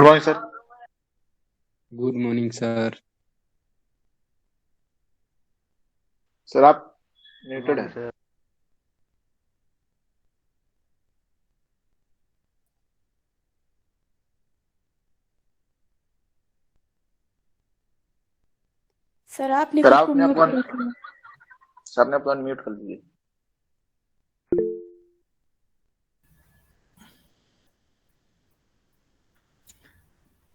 morning, sir. Good morning sir. Sir आप muted है। Sir sir आपने सर खुद को आपने म्यूट अपना कर रखा है। सर आपने अपना म्यूट कर लीजिए।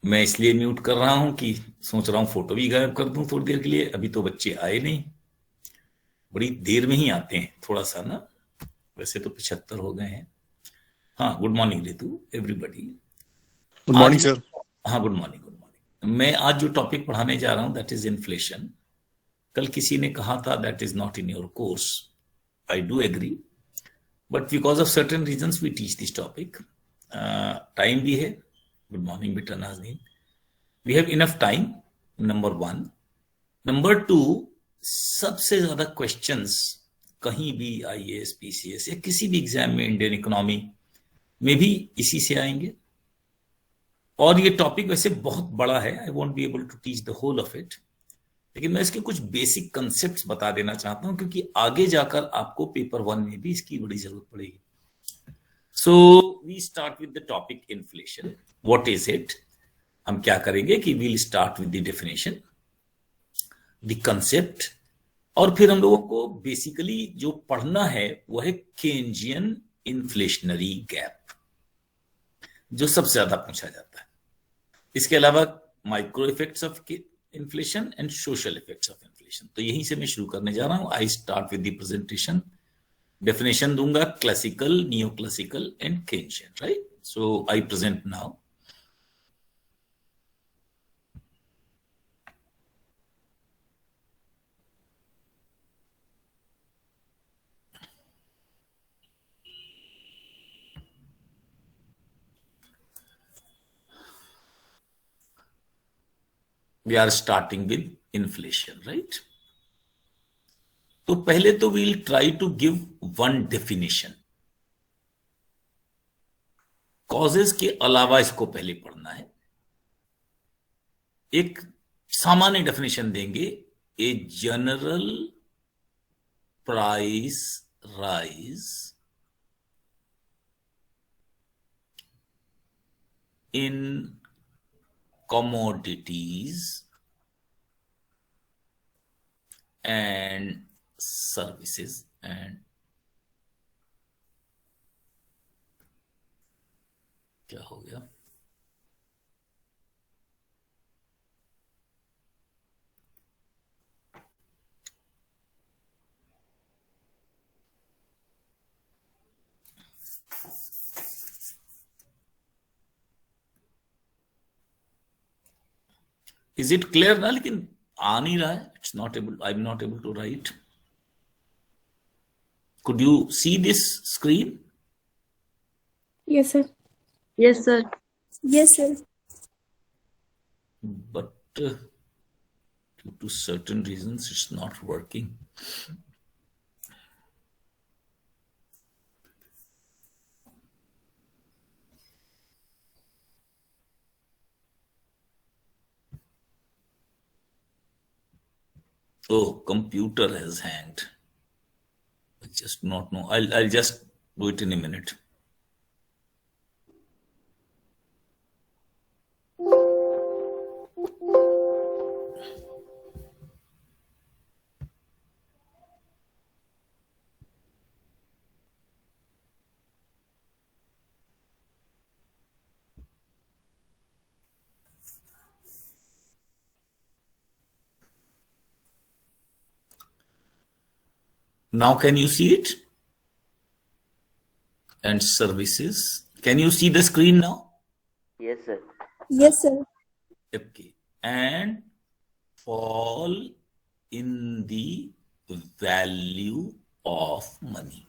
मैं इसलिए म्यूट कर रहा हूं कि सोच रहा हूं फोटो भी गायब कर दूं थोड़ी देर के लिए। अभी तो बच्चे आए नहीं, बड़ी देर में ही आते हैं थोड़ा सा ना। वैसे तो 75 हो गए हैं। हाँ, good morning Ritu everybody. Good morning sir. हाँ, गुड मॉर्निंग गुड मॉर्निंग। मैं आज जो टॉपिक पढ़ाने जा रहा हूं दैट इज इन्फ्लेशन। कल किसी ने कहा था that is not in your course. I do agree, but because of certain reasons we teach this topic. Time भी है। गुड मॉर्निंग बेटा Nazneen. We have enough time, number 1। Number 2, सबसे ज्यादा क्वेश्चंस कहीं भी आईएएस पीसीएस या किसी भी एग्जाम में इंडियन इकोनॉमी में भी इसी से आएंगे। और ये टॉपिक वैसे बहुत बड़ा है, I won't be able to teach the whole of it, लेकिन मैं इसके कुछ बेसिक कंसेप्ट्स बता देना चाहता हूं क्योंकि आगे जाकर आपको पेपर 1 में भी इसकी बड़ी जरूरत पड़ेगी। So we start with the topic inflation. What is it? हम क्या करेंगे कि we'll start with the definition, the concept, और फिर हम लोगों को बेसिकली जो पढ़ना है वो है केन्जियन इन्फ्लेशनरी गैप, जो सबसे ज्यादा पूछा जाता है। इसके अलावा micro effects of inflation and social effects of inflation. तो यहीं से मैं शुरू करने जा रहा हूं। I start with the presentation. Definition दूंगा classical, neo classical and Keynesian, right? So I present now. We are starting with inflation, right? तो पहले तो we'll try to give one definition. Causes के अलावा इसको पहले पढ़ना है। एक सामान्य डेफिनेशन देंगे, a general price rise in commodities and services and क्या हो गया? Is it clear ना? लेकिन आ नहीं रहा है। It's not able, I'm not able to write. Could you see this screen? Yes sir. Yes, sir. Yes sir. But due to certain reasons, it's not working. Oh, computer has hanged. I just not know. I'll just do it in a minute. Now can you see it? And services. Can you see the screen now? yes, sir. Yes sir. Okay. And fall in the value of money.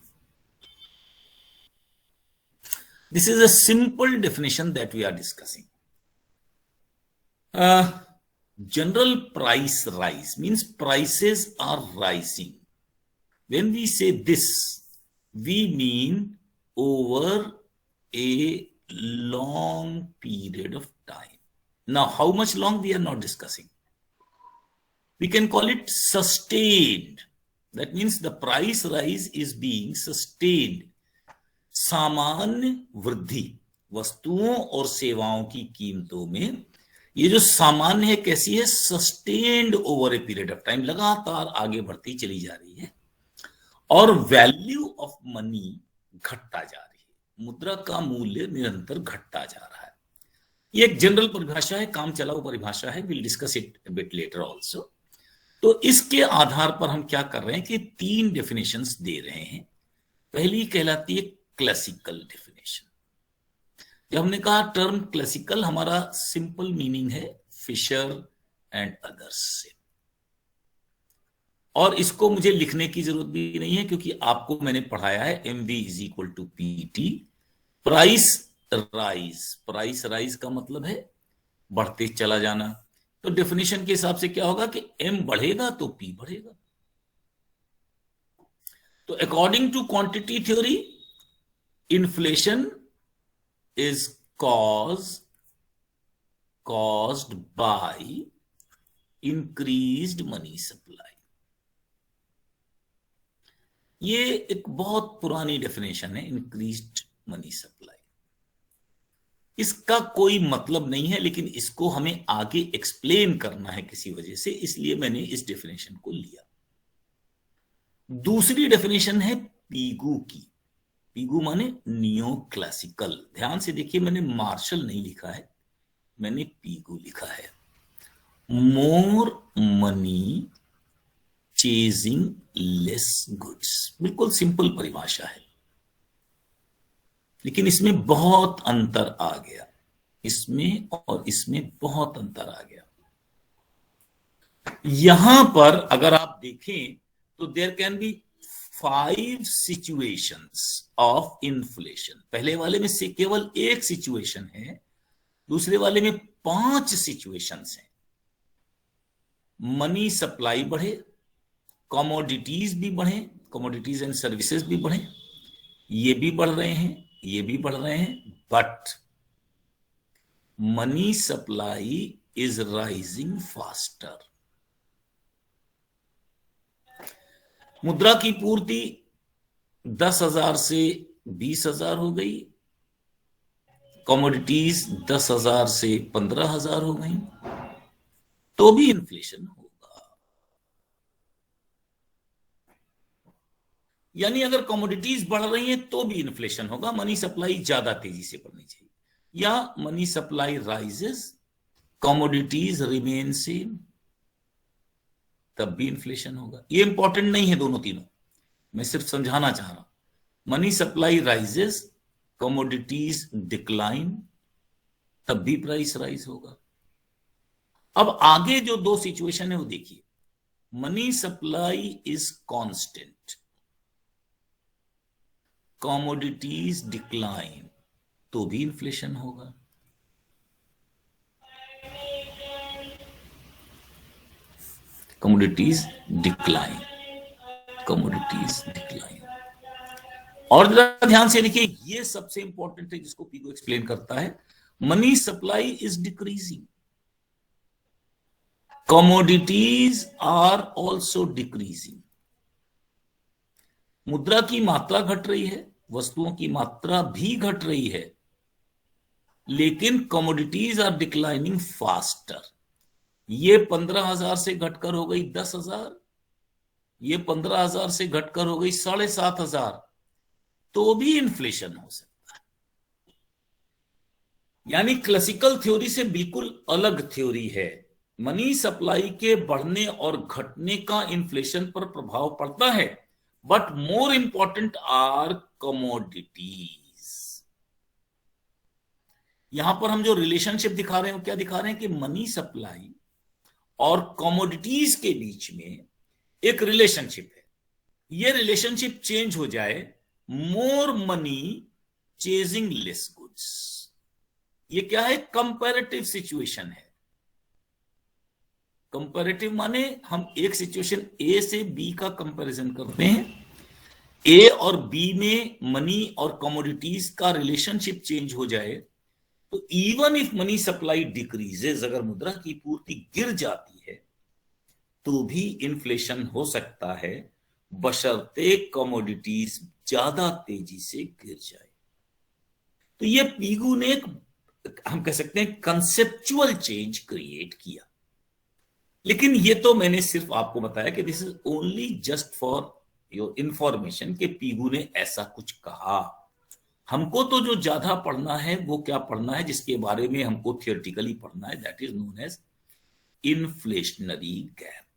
This is a simple definition that we are discussing. General price rise means prices are rising. When we say this, we mean over a long period of time. Now, how much long we are not discussing. We can call it sustained. That means the price rise is being sustained. सामान्य वृद्धि वस्तुओं और सेवाओं की कीमतों में ये जो सामान्य है कैसी है, sustained over a period of time, लगातार आगे बढ़ती चली जा रही है। और वैल्यू ऑफ मनी घटता जा रही है, मुद्रा का मूल्य निरंतर घटता जा रहा है। ये एक जनरल परिभाषा है, काम चलाऊ परिभाषा है, will discuss it bit letter also. तो इसके आधार पर हम क्या कर रहे हैं कि 3 डेफिनेशंस दे रहे हैं। पहली कहलाती है क्लासिकल डेफिनेशन। जब हमने कहा टर्म क्लासिकल, हमारा सिंपल मीनिंग है फिशर एंड अदर्स से, और इसको मुझे लिखने की जरूरत भी नहीं है क्योंकि आपको मैंने पढ़ाया है MV is equal to PT, price rise. Price rise का मतलब है बढ़ते चला जाना। तो डेफिनेशन के हिसाब से क्या होगा कि M बढ़ेगा तो P बढ़ेगा। तो according to quantity theory, inflation is caused by increased money supply। ये एक बहुत पुरानी डेफिनेशन है, इंक्रीज्ड मनी सप्लाई। इसका कोई मतलब नहीं है, लेकिन इसको हमें आगे एक्सप्लेन करना है किसी वजह से, इसलिए मैंने इस डेफिनेशन को लिया। दूसरी डेफिनेशन है पीगू की। पीगू माने नियो क्लासिकल। ध्यान से देखिए, मैंने मार्शल नहीं लिखा है, मैंने पीगू लिखा है। More money chasing less goods. बिल्कुल सिंपल परिभाषा है, लेकिन इसमें बहुत अंतर आ गया। इसमें और इसमें बहुत अंतर आ गया। यहां पर अगर आप देखें तो there can be 5 situations of inflation. पहले वाले में से केवल एक सिचुएशन है, दूसरे वाले में 5 सिचुएशंस हैं। मनी सप्लाई बढ़े, कमोडिटीज भी बढ़े, कमोडिटीज एंड सर्विसेज भी बढ़े, ये भी बढ़ रहे हैं, ये भी बढ़ रहे हैं, but money supply is rising faster. मुद्रा की पूर्ति 10,000 से 20,000 हो गई, कमोडिटीज 10,000 से 15,000 हो गई, तो भी इन्फ्लेशन होगा। यानी अगर कमोडिटीज बढ़ रही हैं तो भी इन्फ्लेशन होगा। मनी सप्लाई ज्यादा तेजी से बढ़नी चाहिए, या money supply rises, commodities remain same, तब भी इन्फ्लेशन होगा। ये इंपॉर्टेंट नहीं है दोनों तीनों, मैं सिर्फ समझाना चाह रहा हूं। Money supply rises, commodities decline, तब भी प्राइस राइज होगा। अब आगे जो 2 सिचुएशन है वो देखिए। Money supply is constant, commodities decline, तो भी इन्फ्लेशन होगा। Commodities decline, commodities decline. और जरा ध्यान से देखिए, ये सबसे इंपॉर्टेंट है जिसको पीगू एक्सप्लेन करता है। Money supply is decreasing, commodities are also decreasing. मुद्रा की मात्रा घट रही है, वस्तुओं की मात्रा भी घट रही है, लेकिन कमोडिटीज आर डिक्लाइनिंग फास्टर। ये 15,000 से घटकर हो गई 10,000, ये 15,000 से घटकर हो गई 7,500, तो भी इन्फ्लेशन हो सकता है। यानी क्लासिकल थ्योरी से बिल्कुल अलग थ्योरी है। मनी सप्लाई के बढ़ने और घटने का इन्फ्लेशन पर प्रभाव पड़ता है, but more important are commodities. यहां पर हम जो रिलेशनशिप दिखा रहे हैं वो क्या दिखा रहे हैं कि मनी सप्लाई और कमोडिटीज के बीच में एक रिलेशनशिप है। ये रिलेशनशिप चेंज हो जाए, more money chasing less goods. ये क्या है? कंपैरेटिव सिचुएशन है। कंपैरेटिव माने हम एक सिचुएशन ए से बी का कंपैरिजन करते हैं। ए और बी में मनी और कमोडिटीज का रिलेशनशिप चेंज हो जाए तो even if money supply decreases, अगर मुद्रा की पूर्ति गिर जाती है तो भी इन्फ्लेशन हो सकता है, बशर्ते कमोडिटीज ज्यादा तेजी से गिर जाए। तो ये पीगू ने एक, हम कह सकते हैं, कंसेप्चुअल चेंज क्रिएट किया। लेकिन ये तो मैंने सिर्फ आपको बताया कि this is only just for your information कि पीगू ने ऐसा कुछ कहा। हमको तो जो ज्यादा पढ़ना है वो क्या पढ़ना है, जिसके बारे में हमको थियोरेटिकली पढ़ना है, that is known as inflationary gap.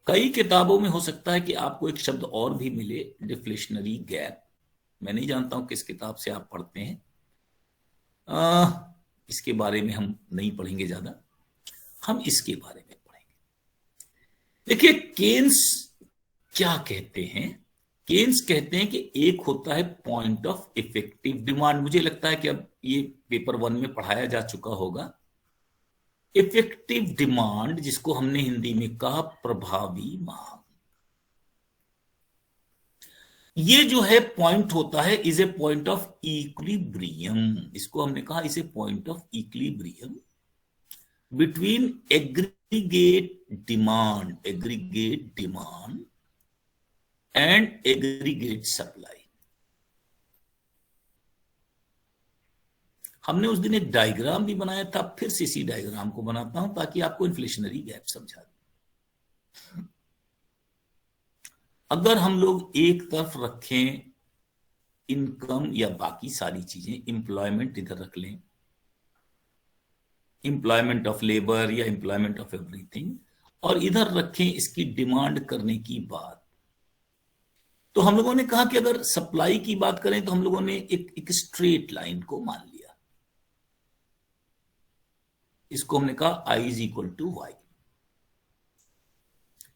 कई किताबों में हो सकता है कि आपको एक शब्द और भी मिले, डिफ्लेशनरी गैप। मैं नहीं जानता हूं किस किताब से आप पढ़ते हैं, इसके बारे में हम नहीं पढ़ेंगे ज्यादा, हम इसके बारे में पढ़ेंगे। देखिए केन्स क्या कहते हैं। केन्स कहते हैं कि एक होता है पॉइंट ऑफ इफेक्टिव डिमांड। मुझे लगता है कि अब ये पेपर 1 में पढ़ाया जा चुका होगा। इफेक्टिव डिमांड, जिसको हमने हिंदी में कहा प्रभावी मांग, ये जो है पॉइंट होता है, is a point of equilibrium. इसको हमने कहा is a point of equilibrium between aggregate demand and aggregate supply. हमने उस दिन एक डायग्राम भी बनाया था, फिर से इसी डायग्राम को बनाता हूं ताकि आपको इन्फ्लेशनरी गैप समझा दे। अगर हम लोग एक तरफ रखें इनकम या बाकी सारी चीजें, एम्प्लॉयमेंट इधर रख लें, एम्प्लॉयमेंट ऑफ लेबर या एम्प्लॉयमेंट ऑफ एवरीथिंग, और इधर रखें इसकी डिमांड करने की बात, तो हम लोगों ने कहा कि अगर सप्लाई की बात करें तो हम लोगों ने एक स्ट्रेट लाइन को मान लिया। इसको हमने कहा I is equal to Y.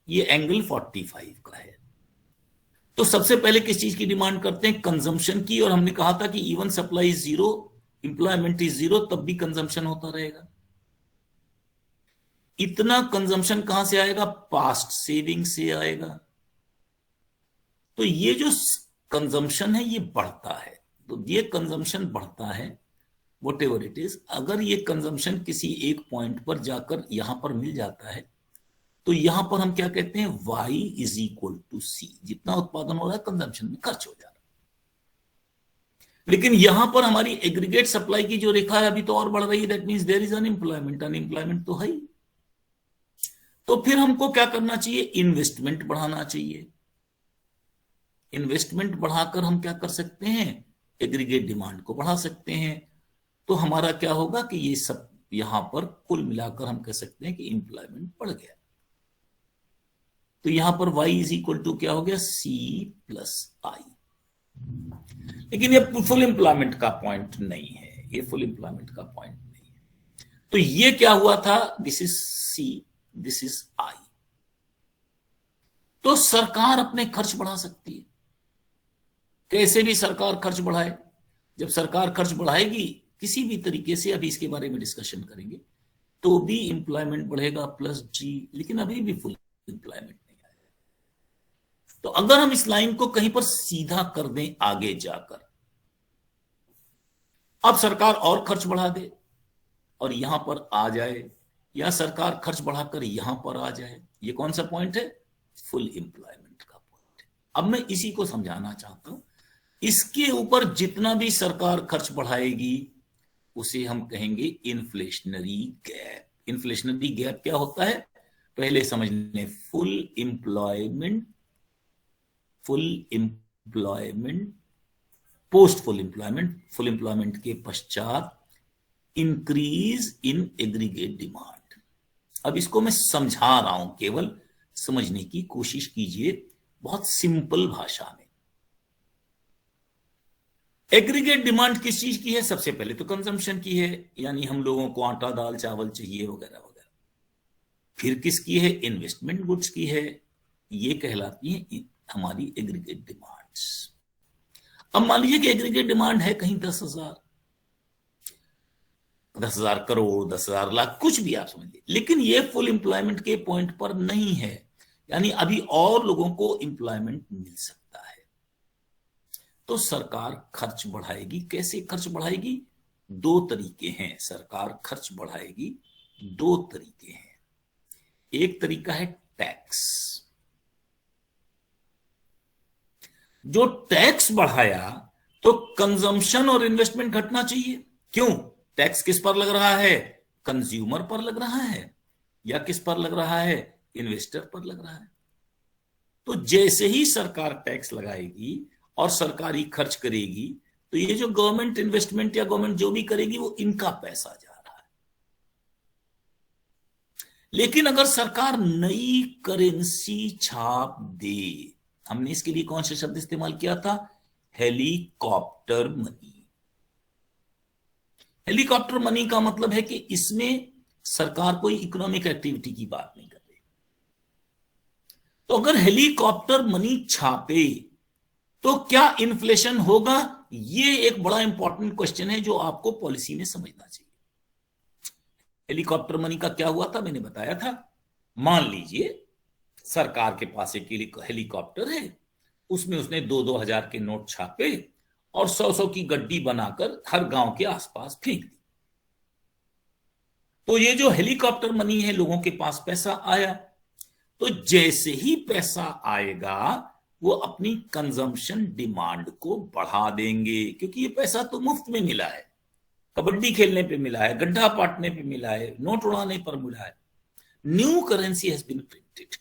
ये एंगल 45 का है। तो सबसे पहले किस चीज की डिमांड करते हैं? कंजम्पशन की। और हमने कहा था कि even supply is zero, employment is zero, तब भी कंजम्पशन होता रहेगा। इतना कंजम्पशन कहां से आएगा? पास्ट सेविंग से आएगा। तो ये जो कंजम्पशन है ये बढ़ता है। तो ये कंजम्पशन बढ़ता है, वट एवर इट इज। अगर ये कंजम्पशन किसी एक पॉइंट पर जाकर यहां पर मिल जाता है तो यहां पर हम क्या कहते हैं? Y इज इक्वल टू सी। जितना उत्पादन हो रहा है कंजम्पशन में खर्च हो जा रहा है। लेकिन यहां पर हमारी एग्रीगेट सप्लाई की जो रेखा है अभी तो और बढ़ रही है, that means there is unemployment. Unemployment तो है ही। तो फिर हमको क्या करना चाहिए? इन्वेस्टमेंट बढ़ाना चाहिए। इन्वेस्टमेंट बढ़ाकर हम क्या कर सकते हैं? एग्रीगेट डिमांड को बढ़ा सकते हैं। तो हमारा क्या होगा कि ये सब यहां पर कुल मिलाकर हम कह सकते हैं कि एम्प्लॉयमेंट बढ़ गया। तो यहां पर y इज इक्वल टू क्या हो गया? C प्लस आई। लेकिन ये फुल एम्प्लॉयमेंट का पॉइंट नहीं है, ये फुल एम्प्लॉयमेंट का पॉइंट नहीं है। तो ये क्या हुआ था? This is C, this is I। तो सरकार अपने खर्च बढ़ा सकती है। कैसे भी सरकार खर्च बढ़ाए। जब सरकार खर्च बढ़ाएगी किसी भी तरीके से, अभी इसके बारे में डिस्कशन करेंगे, तो भी एम्प्लॉयमेंट बढ़ेगा प्लस G। लेकिन अभी भी फुल एम्प्लॉयमेंट नहीं आएगा। तो अगर हम इस लाइन को कहीं पर सीधा कर दें आगे जाकर, अब सरकार और खर्च बढ़ा दे और यहां पर आ जाए, या सरकार खर्च बढ़ाकर यहां पर आ जाए, ये कौन सा पॉइंट है? फुल एम्प्लॉयमेंट का पॉइंट है। अब मैं इसी को समझाना चाहता हूं। इसके ऊपर जितना भी सरकार खर्च बढ़ाएगी उसे हम कहेंगे इन्फ्लेशनरी गैप। इन्फ्लेशनरी गैप क्या होता है? पहले समझ लें, full employment, post full employment, full employment के पश्चात इंक्रीज इन एग्रीगेट डिमांड। अब इसको मैं समझा रहा हूं, केवल समझने की कोशिश कीजिए बहुत सिंपल भाषा में। एग्रीगेट डिमांड किस चीज की है? सबसे पहले तो कंजम्पशन की है, यानी हम लोगों को आटा दाल चावल चाहिए वगैरह वगैरह। फिर किसकी है? इन्वेस्टमेंट गुड्स की है। ये कहलाती है हमारी एग्रीगेट डिमांड्स। अब मान लीजिए कि एग्रीगेट डिमांड है कहीं 10,000, 10,000 करोड़, 10,000 लाख, कुछ भी आप समझिए। लेकिन ये फुल एम्प्लॉयमेंट के पॉइंट पर नहीं है, यानी अभी और लोगों को एम्प्लॉयमेंट मिल सकता है। तो सरकार खर्च बढ़ाएगी। कैसे खर्च बढ़ाएगी? दो तरीके हैं। सरकार खर्च बढ़ाएगी, दो तरीके हैं। एक तरीका है टैक्स। जो टैक्स बढ़ाया तो कंजम्पशन और इन्वेस्टमेंट घटना चाहिए। क्यों? टैक्स किस पर लग रहा है? कंज्यूमर पर लग रहा है या किस पर लग रहा है? इन्वेस्टर पर लग रहा है। तो जैसे ही सरकार टैक्स लगाएगी और सरकारी खर्च करेगी तो ये जो गवर्नमेंट इन्वेस्टमेंट या गवर्नमेंट जो भी करेगी वो इनका पैसा जा रहा है। लेकिन अगर सरकार नई करेंसी छाप दे, हमने इसके लिए कौन सा शब्द इस्तेमाल किया था? Helicopter money. हेलीकॉप्टर मनी का मतलब है कि इसमें सरकार कोई इकोनॉमिक एक्टिविटी की बात नहीं कर रही। तो अगर हेलीकॉप्टर मनी छापे तो क्या इन्फ्लेशन होगा? ये एक बड़ा इंपॉर्टेंट क्वेश्चन है जो आपको पॉलिसी में समझना चाहिए। हेलीकॉप्टर मनी का क्या हुआ था? मैंने बताया था। मान लीजिए सरकार के पास एक हेलीकॉप्टर है, उसमें उसने 2-2 हजार के नोट छापे और 100-100 की गड्डी बनाकर हर गांव के आसपास फेंक दी। तो ये जो हेलीकॉप्टर मनी है, लोगों के पास पैसा आया। तो जैसे ही पैसा आएगा वो अपनी कंजम्पशन डिमांड को बढ़ा देंगे, क्योंकि ये पैसा तो मुफ्त में मिला है। कबड्डी खेलने पे मिला है, गड्ढा पाटने पे मिला है, नोट उड़ाने पर मिला है। New currency has been printed.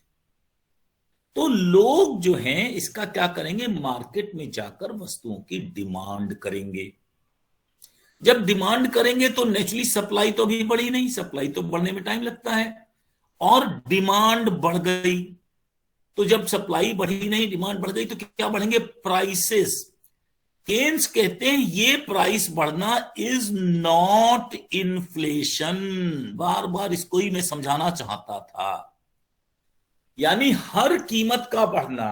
तो लोग जो हैं इसका क्या करेंगे? मार्केट में जाकर वस्तुओं की डिमांड करेंगे। जब डिमांड करेंगे तो नेचुरली सप्लाई तो अभी बढ़ी नहीं, सप्लाई तो बढ़ने में टाइम लगता है, और डिमांड बढ़ गई। तो जब सप्लाई बढ़ी नहीं, डिमांड बढ़ गई, तो क्या बढ़ेंगे? प्राइसेस। केन्स कहते हैं ये प्राइस बढ़ना इज नॉट इन्फ्लेशन। बार बार इसको ही मैं समझाना चाहता था। यानी हर कीमत का बढ़ना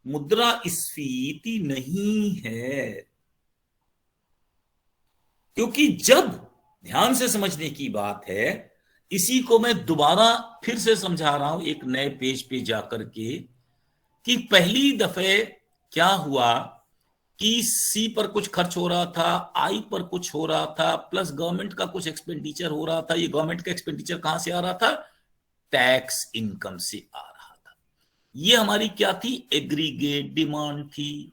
मुद्रास्फीति नहीं है। क्योंकि जब, ध्यान से समझने की बात है, इसी को मैं दोबारा फिर से समझा रहा हूं एक नए पेज पे जाकर के, कि पहली दफे क्या हुआ कि सी पर कुछ खर्च हो रहा था, आई पर कुछ हो रहा था, प्लस गवर्नमेंट का कुछ एक्सपेंडिचर हो रहा था। ये गवर्नमेंट का एक्सपेंडिचर कहां से आ रहा था? टैक्स इनकम से आ रहा था। ये हमारी क्या थी? एग्रीगेट डिमांड थी।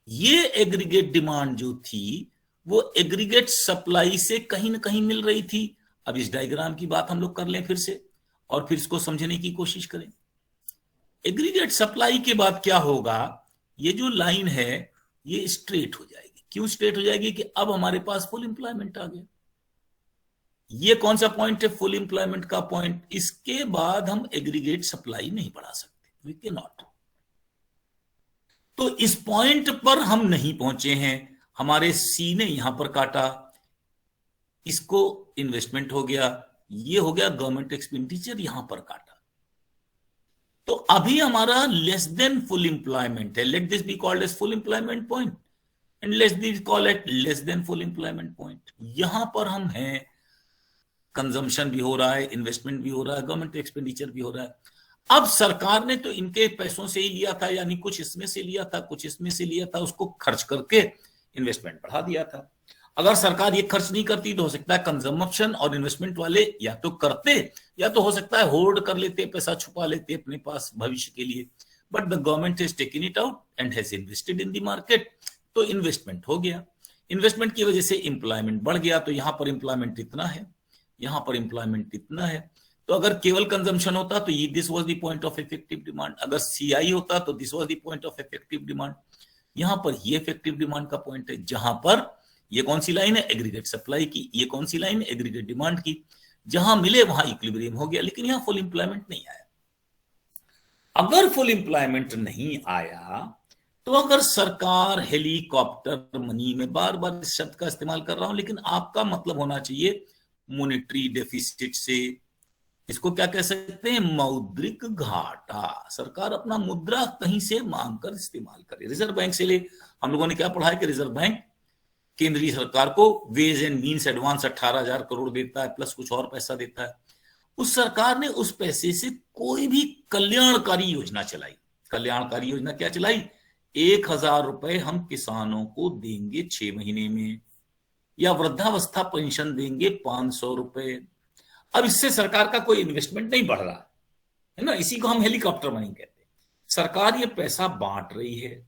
ये एग्रीगेट डिमांड जो थी वो एग्रीगेट सप्लाई से कहीं ना कहीं मिल रही थी। अब इस डायग्राम की बात हम लोग कर लें फिर से, और फिर इसको समझने की कोशिश करें। एग्रीगेट सप्लाई के बाद क्या होगा? ये जो लाइन है ये स्ट्रेट हो जाएगी। क्यों स्ट्रेट हो जाएगी? कि अब हमारे पास फुल एम्प्लॉयमेंट आ गया। ये कौन सा पॉइंट है? फुल एम्प्लॉयमेंट का पॉइंट। इसके बाद हम एग्रीगेट सप्लाई नहीं बढ़ा सकते, वी कैन नॉट। तो इस पॉइंट पर हम नहीं पहुंचे हैं। हमारे सी ने यहां पर काटा, इसको इन्वेस्टमेंट हो गया, ये हो गया गवर्नमेंट एक्सपेंडिचर, यहां पर काटा। तो अभी हमारा लेस देन फुल एम्प्लॉयमेंट है। Let this be called as full employment point and let's this call it less than full employment point. यहां पर हम हैं, कंजम्पशन भी हो रहा है, इन्वेस्टमेंट भी हो रहा है, गवर्नमेंट एक्सपेंडिचर भी हो रहा है। अब सरकार ने तो इनके पैसों से ही लिया था, यानी कुछ इसमें से लिया था, कुछ इसमें से लिया था, उसको खर्च करके इन्वेस्टमेंट बढ़ा दिया था। अगर सरकार ये खर्च नहीं करती तो हो सकता है कंजम्पशन और इन्वेस्टमेंट वाले या तो करते, या तो हो सकता है होल्ड कर लेते, पैसा छुपा लेते अपने पास भविष्य के लिए। But the government has taken it out and has invested in the market. तो इन्वेस्टमेंट हो गया, इन्वेस्टमेंट की वजह से एम्प्लॉयमेंट बढ़ गया। तो यहां पर एम्प्लॉयमेंट इतना है, यहां पर एम्प्लॉयमेंट इतना है। तो अगर केवल कंजम्पशन होता तो ये this was the point of effective demand. अगर सीआई होता तो this was the point of effective demand. यहां पर ये इफेक्टिव डिमांड का पॉइंट है, जहां पर ये कौन सी लाइन है? एग्रीगेट सप्लाई की। ये कौन सी लाइन है? एग्रीगेट डिमांड की। जहां मिले वहां इक्विलिब्रियम हो गया, लेकिन यहां फुल एम्प्लॉयमेंट नहीं आया। अगर फुल एम्प्लॉयमेंट नहीं आया तो अगर सरकार हेलीकॉप्टर मनी, में बार बार इस शब्द का इस्तेमाल कर रहा हूं, लेकिन आपका मतलब होना चाहिए मॉनेटरी डेफिसिट से। इसको क्या कह सकते हैं? मौद्रिक घाटा। सरकार अपना मुद्रा कहीं से मांग कर इस्तेमाल करे, रिजर्व बैंक से ले। हम लोगों ने क्या पढ़ा है कि रिजर्व बैंक केंद्रीय सरकार को ways and means advance 18,000 crore देता है, प्लस कुछ और पैसा देता है। उस सरकार ने उस पैसे से कोई भी कल्याणकारी योजना चलाई। कल्याणकारी योजना क्या चलाई? 1,000 रुपए हम किसानों को देंगे 6 महीने में, या वृद्धावस्था पेंशन देंगे 500 रुपए। अब इससे सरकार का कोई इन्वेस्टमेंट नहीं बढ़ रहा है ना, इसी को हम हेलीकॉप्टर मनी कहते हैं। सरकार ये पैसा बांट रही है।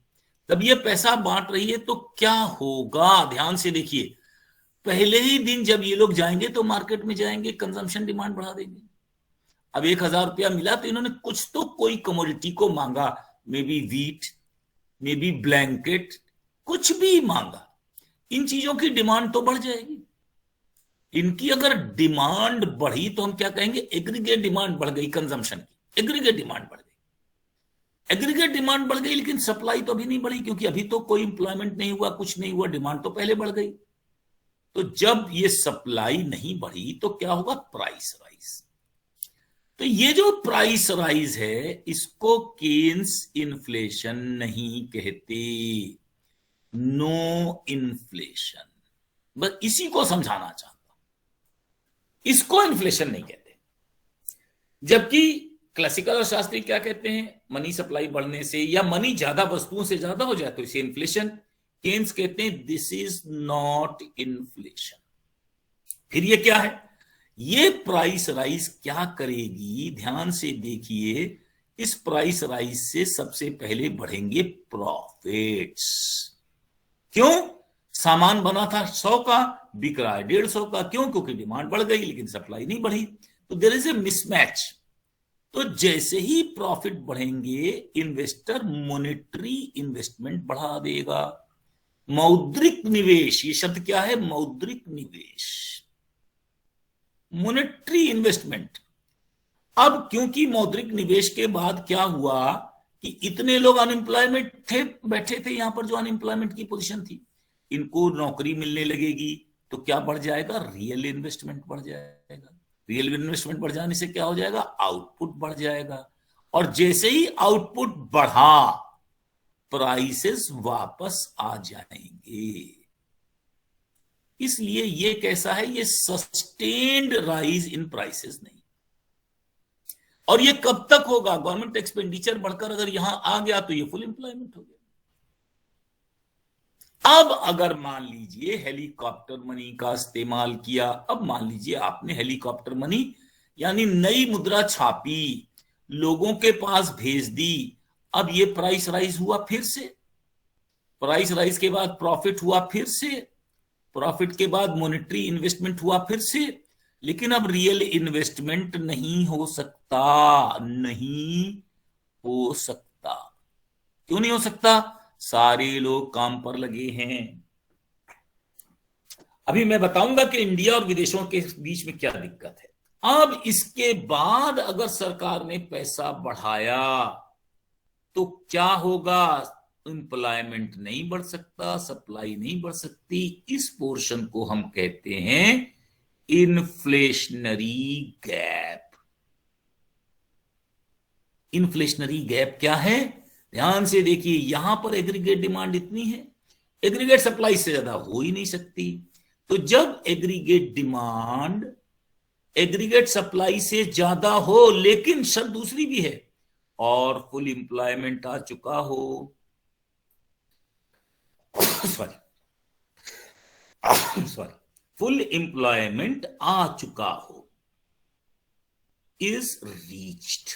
तब ये पैसा बांट रही है तो क्या होगा, ध्यान से देखिए। पहले ही दिन जब ये लोग जाएंगे तो मार्केट में जाएंगे, कंजम्पशन डिमांड बढ़ा देंगे। अब 1,000 रुपया मिला तो इन्होंने कुछ तो कोई कमोडिटी को मांगा, may be wheat, may be blanket, कुछ भी मांगा। इन चीजों की डिमांड तो बढ़ जाएगी। इनकी अगर डिमांड बढ़ी तो हम क्या कहेंगे, एग्रीगेट डिमांड बढ़ गई कंजम्पशन की, एग्रीगेट डिमांड बढ़ गई। एग्रीगेट डिमांड बढ़ गई लेकिन सप्लाई तो अभी नहीं बढ़ी, क्योंकि अभी तो कोई इंप्लॉयमेंट नहीं हुआ, कुछ नहीं हुआ, डिमांड तो पहले बढ़ गई। तो जब ये सप्लाई नहीं बढ़ी तो क्या होगा, प्राइस राइज। तो ये जो प्राइस राइज है इसको केन्स इन्फ्लेशन नहीं कहते, नो इन्फ्लेशन। बस इसी को समझाना चाहता हूं, इसको इन्फ्लेशन नहीं कहते। जबकि क्लासिकल और शास्त्री क्या कहते हैं, मनी सप्लाई बढ़ने से या मनी ज्यादा वस्तुओं से ज्यादा हो जाए तो इसे इन्फ्लेशन। केन्स कहते हैं दिस इज नॉट इन्फ्लेशन। फिर ये क्या है, ये प्राइस राइज क्या करेगी, ध्यान से देखिए। इस प्राइस राइज से सबसे पहले बढ़ेंगे प्रॉफिट्स। क्यों, सामान बना था 100 का, बिक रहा है 150 का। क्यों, क्योंकि डिमांड बढ़ गई लेकिन सप्लाई नहीं बढ़ी। तो देयर इज ए मिसमैच। तो जैसे ही प्रॉफिट बढ़ेंगे इन्वेस्टर मॉनेटरी इन्वेस्टमेंट बढ़ा देगा। मौद्रिक निवेश, ये शब्द क्या है, मौद्रिक निवेश, मॉनेटरी इन्वेस्टमेंट। अब क्योंकि मौद्रिक निवेश के बाद क्या हुआ कि इतने लोग अनएम्प्लॉयमेंट थे, बैठे थे यहां पर, जो अनएम्प्लॉयमेंट की पोजीशन थी, इनको नौकरी मिलने लगेगी तो क्या बढ़ जाएगा, रियल इन्वेस्टमेंट बढ़ जाएगा। रियल इन्वेस्टमेंट बढ़ जाने से क्या हो जाएगा, आउटपुट बढ़ जाएगा। और जैसे ही आउटपुट बढ़ा प्राइसेस वापस आ जाएंगे। इसलिए ये कैसा है, ये सस्टेन्ड राइज इन प्राइसेस नहीं। और ये कब तक होगा, गवर्नमेंट एक्सपेंडिचर बढ़कर अगर यहां आ गया तो ये फुल एम्प्लॉयमेंट हो गया। अब अगर मान लीजिए हेलीकॉप्टर मनी का इस्तेमाल किया, अब मान लीजिए आपने हेलीकॉप्टर मनी यानी नई मुद्रा छापी, लोगों के पास भेज दी, अब ये प्राइस राइज हुआ फिर से। प्राइस राइज के बाद प्रॉफिट हुआ फिर से, प्रॉफिट के बाद मॉनेटरी इन्वेस्टमेंट हुआ फिर से। लेकिन अब रियल इन्वेस्टमेंट नहीं हो सकता, नहीं हो सकता। क्यों नहीं हो सकता, सारे लोग काम पर लगे हैं। अभी मैं बताऊंगा कि इंडिया और विदेशों के बीच में क्या दिक्कत है। अब इसके बाद अगर सरकार ने पैसा बढ़ाया तो क्या होगा, एम्प्लॉयमेंट नहीं बढ़ सकता, सप्लाई नहीं बढ़ सकती। इस पोर्शन को हम कहते हैं इन्फ्लेशनरी गैप। इन्फ्लेशनरी गैप क्या है, ध्यान से देखिए। यहां पर एग्रीगेट डिमांड इतनी है, एग्रीगेट सप्लाई से ज्यादा हो ही नहीं सकती। तो जब एग्रीगेट डिमांड एग्रीगेट सप्लाई से ज्यादा हो, लेकिन शर्त दूसरी भी है, और फुल एम्प्लॉयमेंट आ चुका हो, सॉरी फुल एम्प्लॉयमेंट आ चुका हो, इज रीच्ड।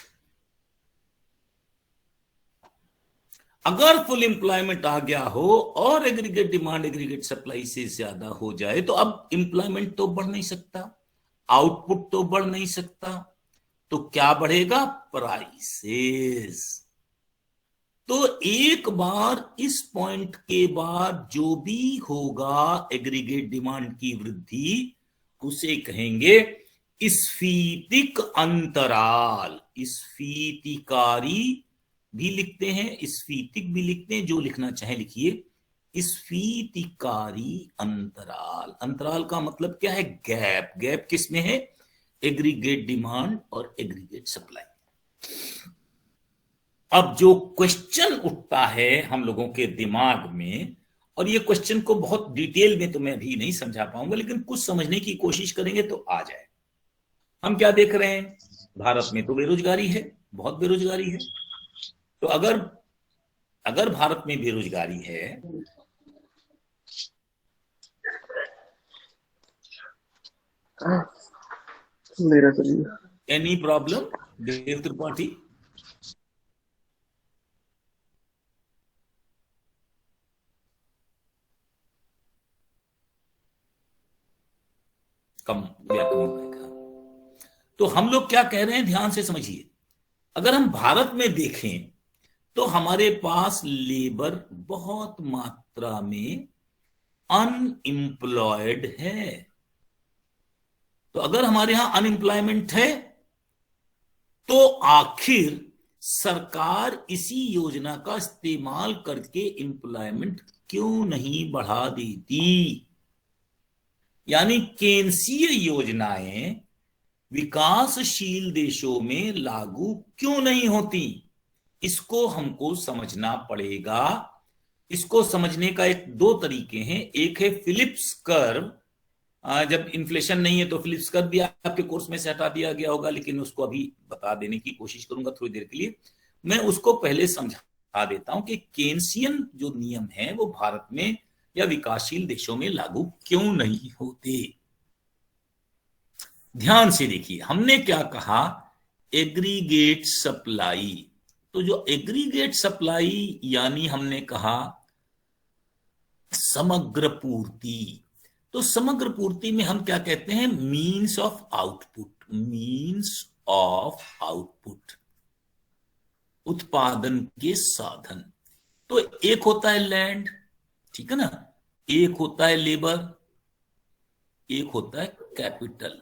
अगर फुल एम्प्लॉयमेंट आ गया हो और एग्रीगेट डिमांड एग्रीगेट सप्लाई से ज्यादा हो जाए तो अब एम्प्लॉयमेंट तो बढ़ नहीं सकता, आउटपुट तो बढ़ नहीं सकता, तो क्या बढ़ेगा, प्राइसेस। तो एक बार इस पॉइंट के बाद जो भी होगा एग्रीगेट डिमांड की वृद्धि, उसे कहेंगे स्फीतिक अंतराल। स्फीतिकारी भी लिखते हैं, स्फीतिक भी लिखते हैं, जो लिखना चाहे लिखिए। स्फीतिकारी अंतराल, अंतराल का मतलब क्या है, गैप। गैप किसमें है, एग्रीगेट डिमांड और एग्रीगेट सप्लाई। अब जो क्वेश्चन उठता है हम लोगों के दिमाग में, और ये क्वेश्चन को बहुत डिटेल में तो मैं अभी नहीं समझा पाऊंगा, लेकिन कुछ समझने की कोशिश करेंगे तो आ जाए। हम क्या देख रहे हैं, भारत में तो बेरोजगारी है, बहुत बेरोजगारी है। तो अगर अगर भारत में बेरोजगारी है, मेरा चलिए। एनी प्रॉब्लम देव त्रिपाठी? कम या कम होगा। तो हम लोग क्या कह रहे हैं, ध्यान से समझिए। अगर हम भारत में देखें तो हमारे पास लेबर बहुत मात्रा में अनएम्प्लॉयड है। तो अगर हमारे यहां अनएम्प्लॉयमेंट है तो आखिर सरकार इसी योजना का इस्तेमाल करके एम्प्लॉयमेंट क्यों नहीं बढ़ा देती? यानी केंद्रीय योजनाएं विकासशील देशों में लागू क्यों नहीं होती, इसको हमको समझना पड़ेगा। इसको समझने का दो तरीके हैं। एक है फिलिप्स कर्व। जब इन्फ्लेशन नहीं है तो फिलिप्स कर्व भी आपके कोर्स में से हटा दिया गया होगा, लेकिन उसको अभी बता देने की कोशिश करूंगा थोड़ी देर के लिए। मैं उसको पहले समझा देता हूं कि केन्सियन जो नियम है वो भारत में या विकासशील देशों में लागू क्यों नहीं होते। ध्यान से देखिए, हमने क्या कहा, एग्रीगेट सप्लाई। तो जो एग्रीगेट सप्लाई यानी हमने कहा समग्र पूर्ति। तो समग्र पूर्ति में हम क्या कहते हैं, means of output. Means of output, उत्पादन के साधन। तो एक होता है लैंड, ठीक है ना, एक होता है लेबर, एक होता है कैपिटल।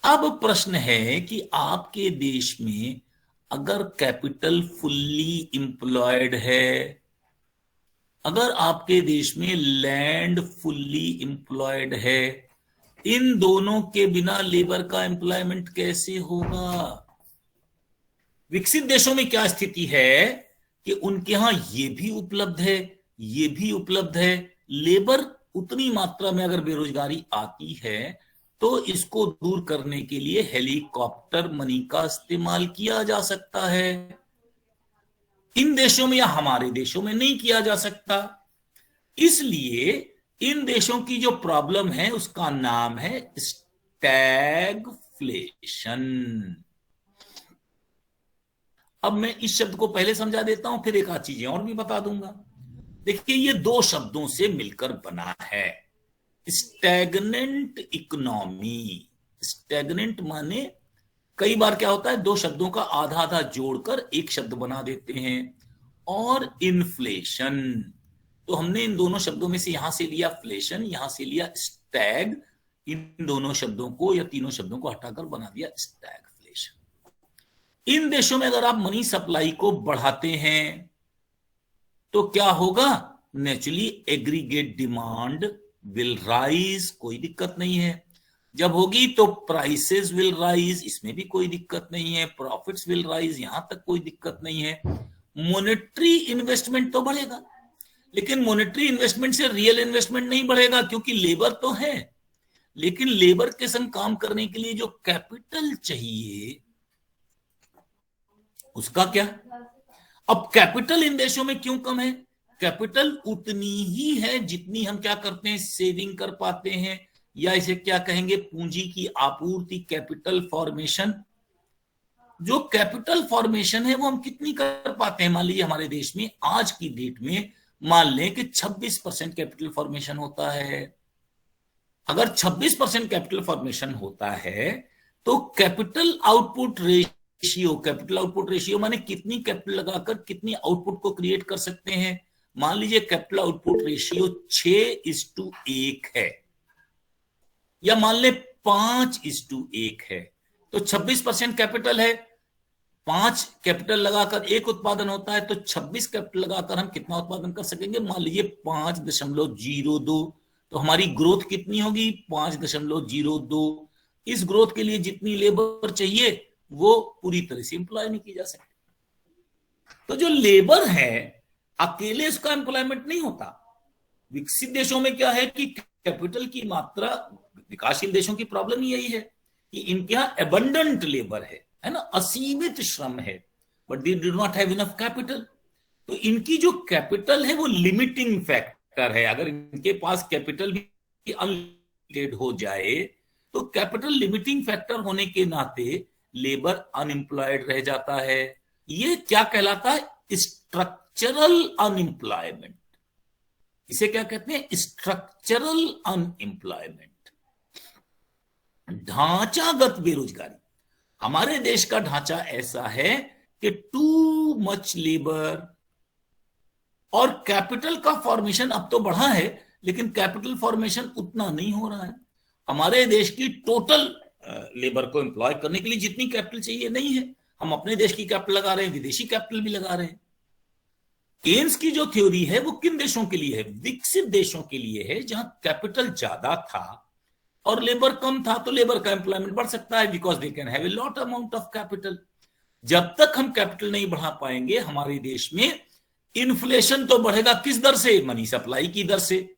अब प्रश्न है कि आपके देश में अगर कैपिटल फुल्ली एम्प्लॉयड है, अगर आपके देश में लैंड फुल्ली एम्प्लॉयड है, इन दोनों के बिना लेबर का एम्प्लॉयमेंट कैसे होगा? विकसित देशों में क्या स्थिति है कि उनके यहां ये भी उपलब्ध है, ये भी उपलब्ध है, लेबर उतनी मात्रा में अगर बेरोजगारी आती है तो इसको दूर करने के लिए हेलीकॉप्टर मनी का इस्तेमाल किया जा सकता है। इन देशों में या हमारे देशों में नहीं किया जा सकता। इसलिए इन देशों की जो प्रॉब्लम है उसका नाम है स्टैगफ्लेशन। अब मैं इस शब्द को पहले समझा देता हूं, फिर एक आध चीजें और भी बता दूंगा। देखिए, ये दो शब्दों से मिलकर बना है, स्टैग्नेंट इकोनॉमी। स्टैग्नेंट माने कई बार क्या होता है, दो शब्दों का आधा आधा जोड़कर एक शब्द बना देते हैं। और इन्फ्लेशन, तो हमने इन दोनों शब्दों में से यहां से लिया फ्लेशन, यहां से लिया स्टैग। इन दोनों शब्दों को या तीनों शब्दों को हटाकर बना दिया स्टैगफ्लेशन। इन देशों में अगर आप मनी सप्लाई को बढ़ाते हैं तो क्या होगा, naturally aggregate demand will rise, कोई दिक्कत नहीं है। जब होगी तो प्राइसेस विल राइज, इसमें भी कोई दिक्कत नहीं है। प्रॉफिट्स विल राइज, यहां तक कोई दिक्कत नहीं है। मॉनेटरी इन्वेस्टमेंट तो बढ़ेगा, लेकिन मॉनेटरी इन्वेस्टमेंट से रियल इन्वेस्टमेंट नहीं बढ़ेगा, क्योंकि लेबर तो है, लेकिन लेबर के संग काम करने के लिए जो कैपिटल चाहिए उसका क्या। अब कैपिटल इन देशों में क्यों कम है? कैपिटल उतनी ही है जितनी हम क्या करते हैं, सेविंग कर पाते हैं, या इसे क्या कहेंगे, पूंजी की आपूर्ति, कैपिटल फॉर्मेशन। जो कैपिटल फॉर्मेशन है वो हम कितनी कर पाते हैं? मान लीजिए हमारे देश में आज की डेट में मान लें कि 26% कैपिटल फॉर्मेशन होता है। अगर 26% कैपिटल फॉर्मेशन होता है तो capital output ratio, capital output ratio माने कितनी कैपिटल लगाकर कितनी आउटपुट को क्रिएट कर सकते हैं। मान लीजिए कैपिटल आउटपुट रेशियो 6:1 है, या मान ले 5:1 है। तो 26% कैपिटल है, 5 कैपिटल लगाकर एक उत्पादन होता है, तो 26 कैपिटल लगाकर हम कितना उत्पादन कर सकेंगे? मान लीजिए 5.02। तो हमारी ग्रोथ कितनी होगी? 5.02। इस ग्रोथ के लिए जितनी लेबर चाहिए वो पूरी तरह से एम्प्लॉय नहीं की जा सकती। तो जो लेबर है अकेले उसका एम्प्लॉयमेंट नहीं होता। विकसित देशों में क्या है कि कैपिटल की मात्रा, विकासशील देशों की प्रॉब्लम यही है कि इनके यहां एबंडेंट लेबर है ना, असीमित श्रम है। But they do not have enough capital. तो इनकी जो कैपिटल है वो लिमिटिंग फैक्टर है। अगर इनके पास कैपिटल भी अनलिमिटेड हो जाए तो कैपिटल लिमिटिंग फैक्टर होने के नाते लेबर अनएम्प्लॉयड रह जाता है। ये क्या कहलाता है? Structural unemployment. इसे क्या कहते हैं? स्ट्रक्चरल अनएम्प्लॉयमेंट, ढांचागत बेरोजगारी। हमारे देश का ढांचा ऐसा है कि टू मच लेबर और कैपिटल का फॉर्मेशन अब तो बढ़ा है, लेकिन कैपिटल फॉर्मेशन उतना नहीं हो रहा है। हमारे देश की टोटल लेबर को एम्प्लॉय करने के लिए जितनी कैपिटल चाहिए नहीं है। हम अपने देश की कैपिटल लगा रहे हैं, विदेशी कैपिटल भी लगा रहे हैं। केन्स की जो थ्योरी है वो किन देशों के लिए है? विकसित देशों के लिए है, जहां कैपिटल ज्यादा था और लेबर कम था, तो लेबर का एम्प्लॉयमेंट बढ़ सकता है because they can have a lot amount of capital. जब तक हम कैपिटल नहीं बढ़ा पाएंगे हमारे देश में इन्फ्लेशन तो बढ़ेगा किस दर से? मनी सप्लाई की दर से।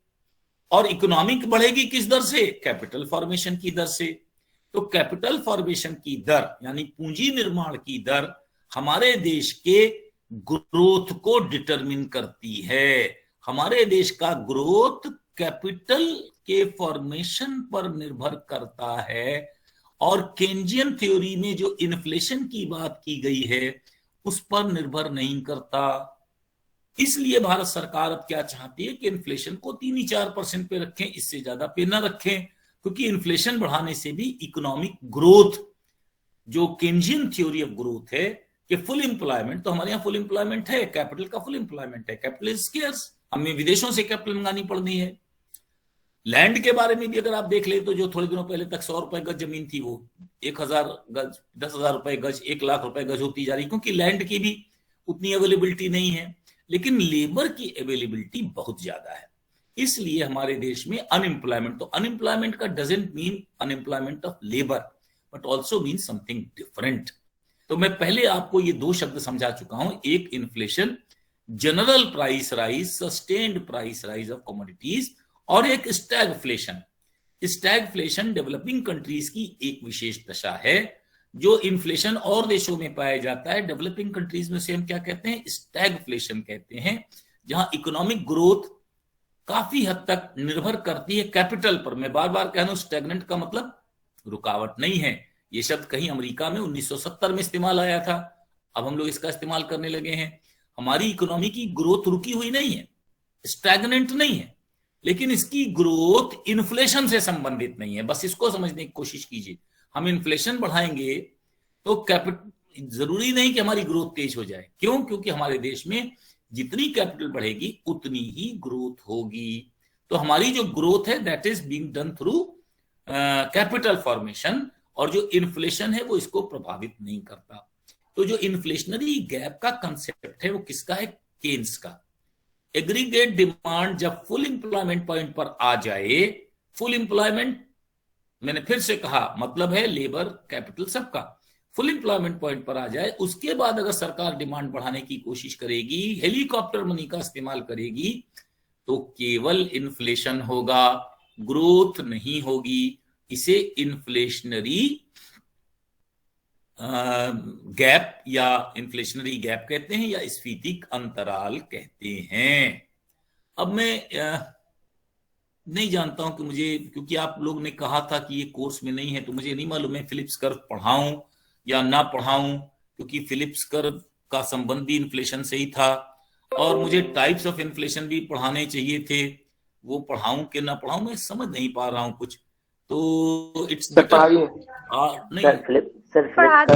और इकोनॉमिक बढ़ेगी किस दर से? कैपिटल फॉर्मेशन की दर से। तो कैपिटल फॉर्मेशन की दर यानी पूंजी निर्माण की दर हमारे देश के ग्रोथ को डिटरमिन करती है। हमारे देश का ग्रोथ कैपिटल के फॉर्मेशन पर निर्भर करता है। और केन्जियन थ्योरी में जो इन्फ्लेशन की बात की गई है उस पर निर्भर नहीं करता। इसलिए भारत सरकार अब क्या चाहती है कि इन्फ्लेशन को 3-4% पे रखें, इससे ज्यादा पे ना रखें, क्योंकि इन्फ्लेशन बढ़ाने से भी इकोनॉमिक ग्रोथ, जो केन्जियन थ्योरी ऑफ ग्रोथ है कि फुल एम्प्लॉयमेंट, तो हमारे यहाँ फुल एम्प्लॉयमेंट है, कैपिटल का फुल एम्प्लॉयमेंट है, कैपिटल इज स्केर्स, हमें विदेशों से कैपिटल मंगानी पड़नी है। लैंड के बारे में भी अगर आप देख ले तो जो थोड़े दिनों पहले तक 100 रुपए गज जमीन थी वो 1000 गज, 10,000 रुपए गज, 1 लाख रुपए गज होती जा रही, क्योंकि लैंड की भी उतनी अवेलेबिलिटी नहीं है, लेकिन लेबर की अवेलेबिलिटी बहुत ज्यादा है। इसलिए हमारे देश में अनएम्प्लॉयमेंट, तो अनएम्प्लॉयमेंट का doesn't mean unemployment of labour but also mean something different. तो मैं पहले आपको ये 2 शब्द समझा चुका हूं, एक inflation, general price rise, sustained price rise of commodities, और एक स्टैगफ्लेशन। स्टैगफ्लेशन डेवलपिंग कंट्रीज की एक विशेष दशा है। जो इन्फ्लेशन और देशों में पाया जाता है, डेवलपिंग कंट्रीज में से हम क्या कहते हैं? स्टैगफ्लेशन कहते हैं, जहां इकोनॉमिक ग्रोथ काफी हद तक निर्भर करती है कैपिटल पर। मैं बार बार कह रहा हूं, स्टैग्नेंट का मतलब रुकावट नहीं है। ये शब्द कहीं अमेरिका में 1970 में इस्तेमाल आया था, अब हम लोग इसका इस्तेमाल करने लगे हैं। हमारी इकोनॉमी की ग्रोथ रुकी हुई नहीं है, स्टैग्नेंट नहीं है, लेकिन इसकी ग्रोथ इन्फ्लेशन से संबंधित नहीं है। बस इसको समझने की कोशिश कीजिए। हम इन्फ्लेशन बढ़ाएंगे तो कैपिटल, जरूरी नहीं कि हमारी ग्रोथ तेज हो जाए। क्यों? क्योंकि हमारे देश में जितनी कैपिटल बढ़ेगी उतनी ही ग्रोथ होगी। तो हमारी जो ग्रोथ है that is being done through capital formation, और जो इन्फ्लेशन है वो इसको प्रभावित नहीं करता। तो जो इन्फ्लेशनरी गैप का कंसेप्ट है वो किसका है? केन्स का। एग्रीगेट डिमांड जब फुल एम्प्लॉयमेंट पॉइंट पर आ जाए, फुल एम्प्लॉयमेंट मैंने फिर से कहा मतलब है लेबर कैपिटल सबका, फुल एम्प्लॉयमेंट पॉइंट पर आ जाए, उसके बाद अगर सरकार डिमांड बढ़ाने की कोशिश करेगी, हेलीकॉप्टर मनी का इस्तेमाल करेगी, तो केवल इन्फ्लेशन होगा, ग्रोथ नहीं होगी। इसे इन्फ्लेशनरी गैप या इन्फ्लेशनरी गैप कहते हैं, या स्फीतिक अंतराल कहते हैं। अब मैं नहीं जानता हूं कि मुझे, क्योंकि आप लोग ने कहा था कि ये कोर्स में नहीं है, तो मुझे नहीं मालूम मैं फिलिप्स कर्व पढ़ाऊं या ना पढ़ाऊं, क्योंकि फिलिप्स कर्व का संबंध भी इन्फ्लेशन से ही था, और मुझे टाइप्स ऑफ इन्फ्लेशन भी पढ़ाने चाहिए थे। वो पढ़ाऊं कि ना पढ़ाऊं मैं समझ नहीं पा रहा हूं कुछ। तो इट्स सर पढ़ाइए। नहीं सर पढ़ाइए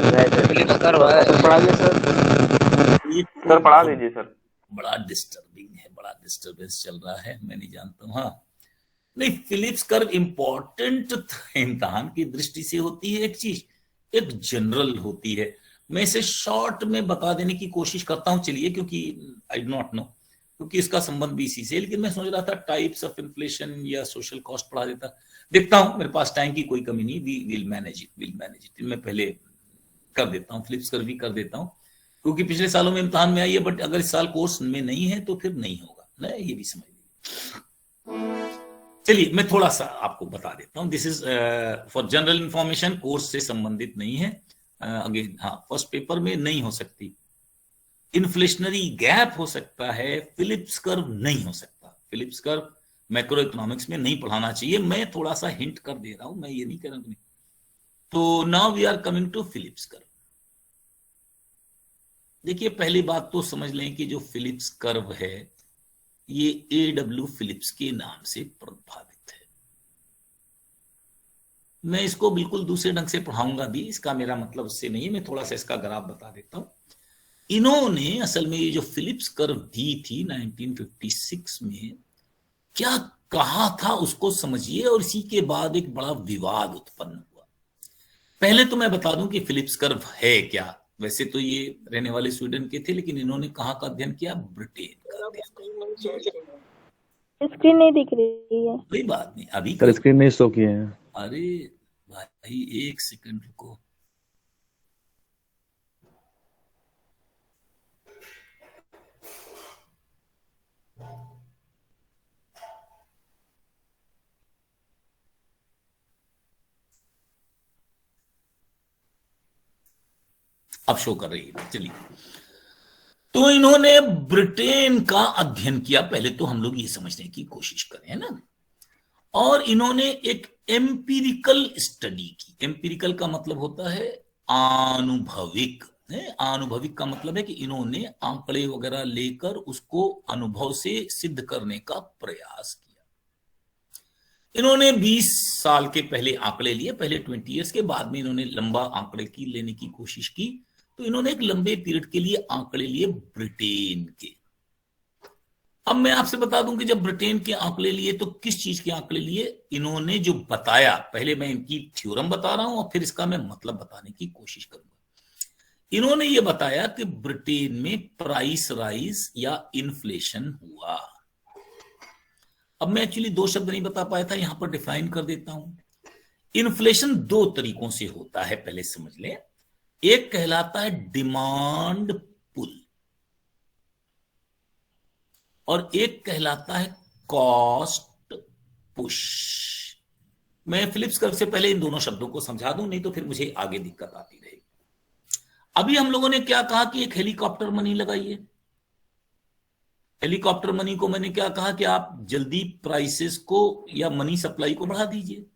सर पढ़ा दीजिए सर। बड़ा डिस्टर्बिंग है, बड़ा डिस्टर्बेंस चल रहा है, मैं नहीं जानता हूँ। हाँ नहीं, फिलिप्स कर्व इंपॉर्टेंट इम्तिहान की दृष्टि से होती है एक चीज, एक जनरल होती है। मैं इसे शॉर्ट में बता देने की कोशिश करता हूं, चलिए, क्योंकि आई डो नॉट नो, क्योंकि इसका संबंध भी इसी से। लेकिन मैं सोच रहा था टाइप्स ऑफ इन्फ्लेशन या सोशल कॉस्ट पढ़ा देता। देखता हूं, मेरे पास टाइम की कोई कमी नहीं, वी विल मैनेज इट। मैं पहले कर देता हूँ, फिलिप्स कर्व भी कर देता हूँ, क्योंकि पिछले सालों में इम्तिहान में आई है, बट अगर इस साल कोर्स में नहीं है तो फिर नहीं होगा ना, ये भी समझ लीजिए। चलिए मैं थोड़ा सा आपको बता देता हूँ। This is for general information, course से संबंधित नहीं है। अगेन हाँ, फर्स्ट पेपर में नहीं हो सकती, इन्फ्लेशनरी गैप हो सकता है, फिलिप्स कर्व नहीं हो सकता। फिलिप्स कर्व मैक्रो इकोनॉमिक्स में नहीं पढ़ाना चाहिए, मैं थोड़ा सा हिंट कर दे रहा हूं, मैं ये नहीं कह रहा हूं। तो now we are coming to Phillips curve. देखिए पहली बात तो समझ लें कि जो फिलिप्स कर्व है ये AW फिलिप्स के नाम से प्रभावित है। मैं इसको बिल्कुल दूसरे ढंग से पढ़ाऊंगा भी, इसका मेरा मतलब उससे नहीं है, मैं थोड़ा सा इसका ग्राफ बता देता हूं। इन्होंने असल में ये जो फिलिप्स कर्व दी थी 1956 में, क्या कहा था उसको समझिए, और इसी के बाद एक बड़ा विवाद उत्पन्न हुआ। पहले तो मैं बता दूं कि फिलिप्स कर्व है क्या। वैसे तो ये रहने वाले स्वीडन के थे, लेकिन इन्होंने कहाँ का अध्ययन किया? ब्रिटेन का अध्ययन। स्क्रीन नहीं दिख रही है। कोई बात नहीं, अभी सर स्क्रीन नहीं शो किए हैं। अरे भाई एक सेकंड रुको। अब शो कर रही है, चलिए। तो इन्होंने ब्रिटेन का अध्ययन किया। पहले तो हम लोग ये समझने की कोशिश करें, है ना। और इन्होंने एक एम्पिरिकल स्टडी की। एम्पिरिकल का मतलब होता है आनुभविक। आनुभविक का मतलब है कि इन्होंने आंकड़े वगैरह लेकर उसको अनुभव से सिद्ध करने का प्रयास किया। इन्होंने 20 साल के पहले आंकड़े लिए, पहले 20 ईयर्स के, बाद में इन्होंने लंबा आंकड़े की लेने की कोशिश की। तो इन्होंने एक लंबे पीरियड के लिए आंकड़े लिए ब्रिटेन के। अब मैं आपसे बता दूं कि जब ब्रिटेन के आंकड़े लिए तो किस चीज के आंकड़े लिए? इन्होंने जो बताया, पहले मैं इनकी थ्योरम बता रहा हूं और फिर इसका मैं मतलब बताने की कोशिश करूंगा। इन्होंने ये बताया कि ब्रिटेन में प्राइस राइज या इन्फ्लेशन हुआ। अब मैं एक्चुअली दो शब्द नहीं बता पाया था, यहां पर डिफाइन कर देता हूं। इन्फ्लेशन दो तरीकों से होता है, पहले समझ लें। एक कहलाता है डिमांड पुल और एक कहलाता है कॉस्ट पुश। मैं फिलिप्स कर्व से पहले इन दोनों शब्दों को समझा दूं, नहीं तो फिर मुझे आगे दिक्कत आती रहेगी। अभी हम लोगों ने क्या कहा कि एक हेलीकॉप्टर मनी लगाइए। हेलीकॉप्टर मनी को मैंने क्या कहा कि आप जल्दी प्राइसेस को या मनी सप्लाई को बढ़ा दीजिए।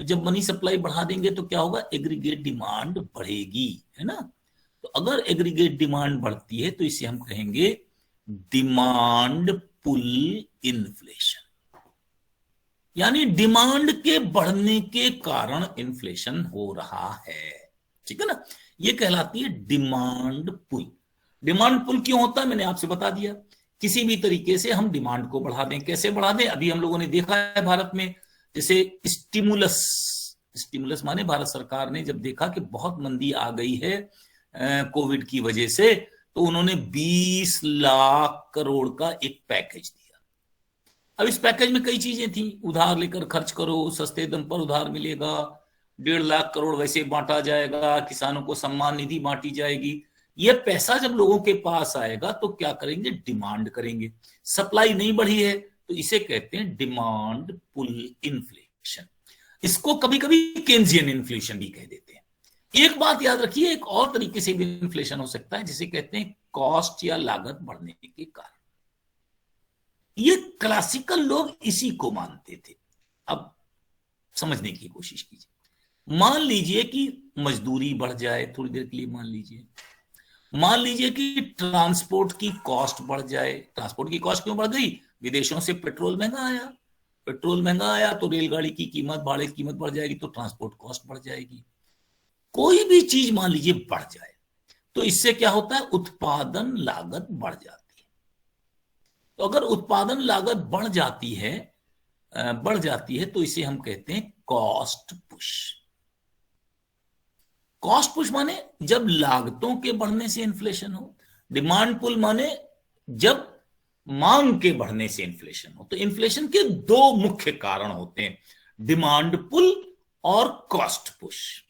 तो जब मनी सप्लाई बढ़ा देंगे तो क्या होगा? एग्रीगेट डिमांड बढ़ेगी, है ना। तो अगर एग्रीगेट डिमांड बढ़ती है तो इसे हम कहेंगे डिमांड पुल इन्फ्लेशन, यानी डिमांड के बढ़ने के कारण इन्फ्लेशन हो रहा है, ठीक है ना। ये कहलाती है डिमांड पुल। डिमांड पुल क्यों होता है मैंने आपसे बता दिया। किसी भी तरीके से हम डिमांड को बढ़ा दें। कैसे बढ़ा दें? अभी हम लोगों ने देखा है भारत में, जैसे स्टिमुलस माने भारत सरकार ने जब देखा कि बहुत मंदी आ गई है कोविड की वजह से, तो उन्होंने 20 लाख करोड़ का एक पैकेज दिया। अब इस पैकेज में कई चीजें थी। उधार लेकर खर्च करो, सस्ते दम पर उधार मिलेगा, 1.5 लाख करोड़ वैसे बांटा जाएगा, किसानों को सम्मान निधि बांटी जाएगी। ये पैसा जब लोगों के पास आएगा तो क्या करेंगे? डिमांड करेंगे। सप्लाई नहीं बढ़ी है तो इसे कहते हैं डिमांड पुल इन्फ्लेशन। इसको कभी कभी केन्जियन इन्फ्लेशन भी कह देते हैं। एक बात याद रखिए, एक और तरीके से भी इन्फ्लेशन हो सकता है जिसे कहते हैं कॉस्ट या लागत बढ़ने के कारण। ये क्लासिकल लोग इसी को मानते थे। अब समझने की कोशिश कीजिए। मान लीजिए कि मजदूरी बढ़ जाए, थोड़ी देर के लिए मान लीजिए कि ट्रांसपोर्ट की कॉस्ट बढ़ जाए। ट्रांसपोर्ट की कॉस्ट क्यों बढ़ गई? विदेशों से पेट्रोल महंगा आया। पेट्रोल महंगा आया तो रेलगाड़ी की कीमत, भाड़े की कीमत बढ़ जाएगी, तो ट्रांसपोर्ट कॉस्ट बढ़ जाएगी। कोई भी चीज मान लीजिए बढ़ जाए तो इससे क्या होता है? उत्पादन लागत बढ़ जाती है। तो अगर उत्पादन लागत बढ़ जाती है तो इसे हम कहते हैं कॉस्ट पुश। कॉस्ट पुश माने जब लागतों के बढ़ने से इन्फ्लेशन हो। डिमांड पुल माने जब मांग के बढ़ने से इन्फ्लेशन हो। तो इन्फ्लेशन के दो मुख्य कारण होते हैं, डिमांड पुल और कॉस्ट पुश।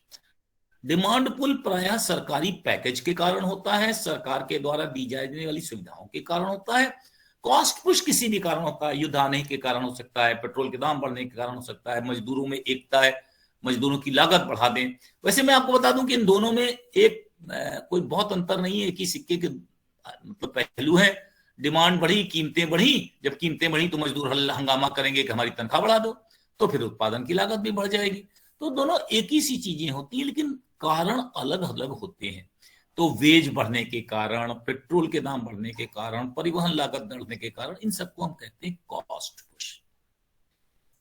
डिमांड पुल प्रायः सरकारी पैकेज के कारण होता है, सरकार के द्वारा दी जाने वाली सुविधाओं के कारण होता है। कॉस्ट पुश किसी भी कारण होता है, युद्ध आने के कारण हो सकता है, पेट्रोल के दाम बढ़ने के कारण हो सकता है, मजदूरों में एकता है, मजदूरों की लागत बढ़ा दें। वैसे मैं आपको बता दूं कि इन दोनों में एक कोई बहुत अंतर नहीं है कि सिक्के के मतलब पहलू है, डिमांड बढ़ी, कीमतें बढ़ी, जब कीमतें बढ़ी तो मजदूर हंगामा करेंगे कि हमारी तनख्वाह बढ़ा दो, तो फिर उत्पादन की लागत भी बढ़ जाएगी। तो दोनों एक ही सी चीजें होती हैं, लेकिन कारण अलग अलग होते हैं। तो वेज बढ़ने के कारण, पेट्रोल के दाम बढ़ने के कारण, परिवहन लागत बढ़ने के कारण, इन सबको हम कहते हैं कॉस्ट पुश।